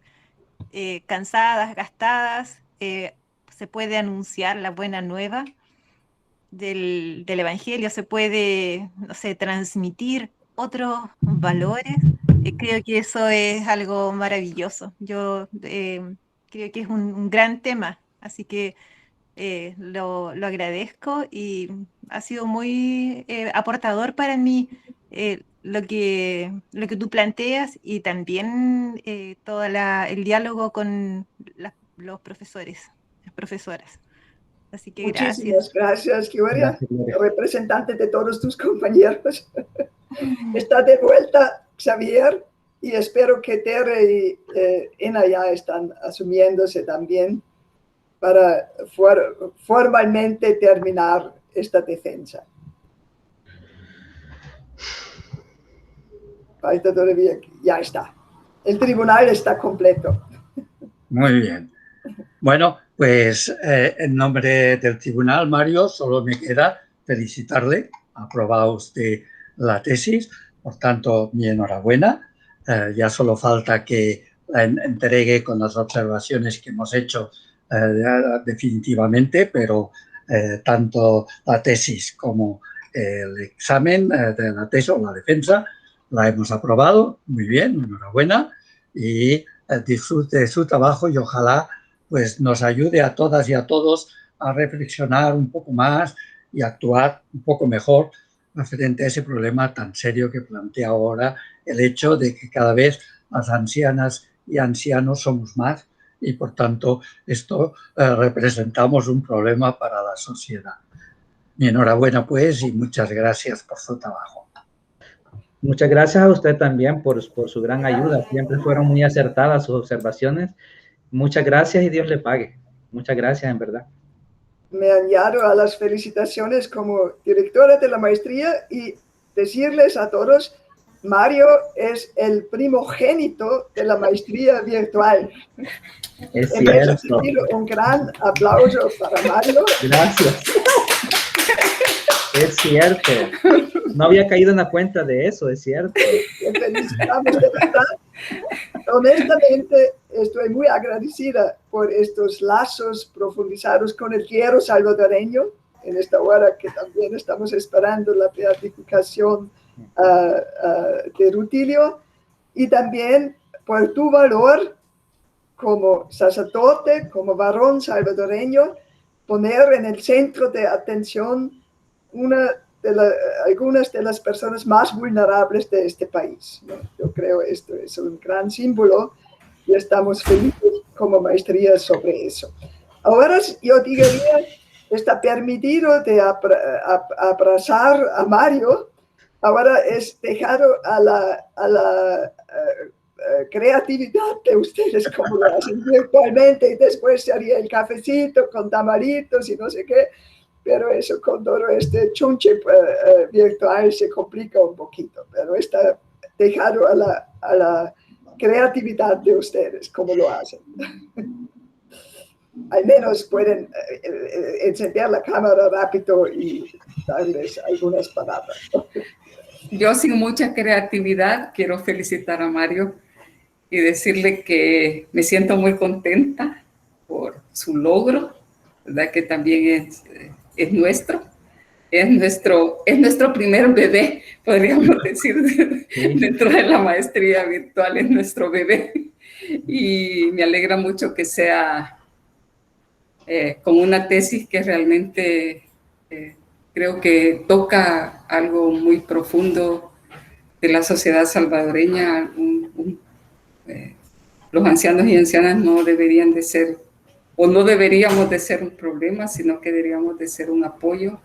cansadas, gastadas, se puede anunciar la buena nueva del Evangelio, se puede, no sé, transmitir otros valores. Creo que eso es algo maravilloso. Yo creo que es un gran tema, así que lo agradezco y ha sido muy aportador para mí lo que tú planteas y también todo el diálogo con los profesores, las profesoras. Así que Muchísimas gracias. gracias, Gloria, Gracias, Gloria. representante de todos tus compañeros. Está de vuelta Xavier y espero que Tere y Ena ya están asumiéndose también para formalmente terminar esta defensa. Falta todavía, ya está. El tribunal está completo. Muy bien. Bueno, pues en nombre del tribunal, Mario, solo me queda felicitarle. Ha aprobado usted la tesis, por tanto, mi enhorabuena. Ya solo falta que la entregue con las observaciones que hemos hecho definitivamente, pero tanto la tesis como el examen de la tesis o la defensa la hemos aprobado. Muy bien, enhorabuena, y disfrute de su trabajo y ojalá pues nos ayude a todas y a todos a reflexionar un poco más y actuar un poco mejor frente a ese problema tan serio que plantea ahora el hecho de que cada vez las ancianas y ancianos somos más y por tanto esto representamos un problema para la sociedad. Mi enhorabuena pues y muchas gracias por su trabajo. Muchas gracias a usted también por su gran ayuda. Siempre fueron muy acertadas sus observaciones. Muchas gracias y Dios le pague. Muchas gracias, en verdad. Me añado a las felicitaciones como directora de la maestría y decirles a todos, Mario es el primogénito de la maestría virtual. Es En ese cierto. sentido, un gran aplauso para Mario. Gracias. Es cierto. No había caído en la cuenta de eso, es cierto. Le felicitamos de verdad. Honestamente, estoy muy agradecida por estos lazos profundizados con el clero salvadoreño en esta hora que también estamos esperando la beatificación de Rutilio, y también por tu valor como sacerdote, como varón salvadoreño, poner en el centro de atención algunas de las personas más vulnerables de este país, ¿no? Yo creo esto es un gran símbolo y estamos felices como maestría sobre eso. Ahora yo diría, está permitido de abrazar a Mario, ahora es dejado a la creatividad de ustedes, como lo hacen virtualmente, y después se haría el cafecito con tamaritos y no sé qué. Pero eso con todo este chunche virtual se complica un poquito, pero está dejado a la creatividad de ustedes, como lo hacen. Al menos pueden encender la cámara rápido y darles algunas palabras. Yo sin mucha creatividad quiero felicitar a Mario y decirle que me siento muy contenta por su logro, ¿verdad? Que también es nuestro primer bebé, podríamos decir, dentro de la maestría virtual, es nuestro bebé. Y me alegra mucho que sea con una tesis que realmente creo que toca algo muy profundo de la sociedad salvadoreña. Los ancianos y ancianas no deberían de ser, o no deberíamos de ser un problema, sino que deberíamos de ser un apoyo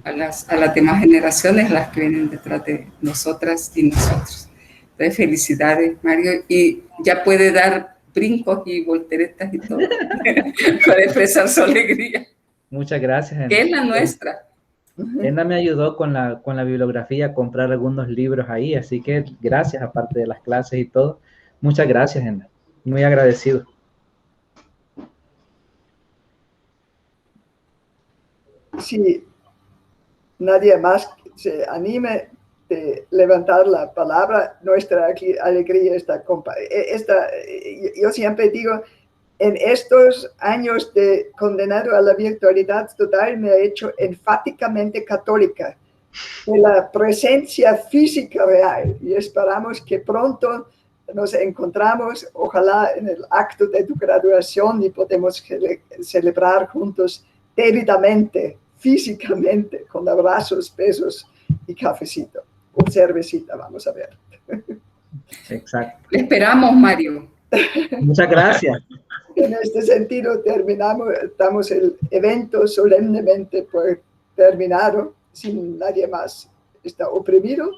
a las demás generaciones, las que vienen detrás de nosotras y nosotros. Entonces, felicidades, Mario, y ya puede dar brincos y volteretas y todo para expresar su alegría. Muchas gracias, Ena. Que es la nuestra. Ena me ayudó con la bibliografía a comprar algunos libros ahí, así que gracias, aparte de las clases y todo. Muchas gracias, Ena. Muy agradecido. Si nadie más se anime de levantar la palabra, nuestra alegría está yo siempre digo, en estos años de condenado a la virtualidad total me he hecho enfáticamente católica de la presencia física real, y esperamos que pronto nos encontramos, ojalá en el acto de tu graduación, y podemos celebrar juntos debidamente, físicamente, con abrazos, besos y cafecito o cervecita, vamos a ver. Exacto. Le esperamos, Mario. Muchas gracias. En este sentido damos el evento solemnemente por terminado, sin nadie más está oprimido.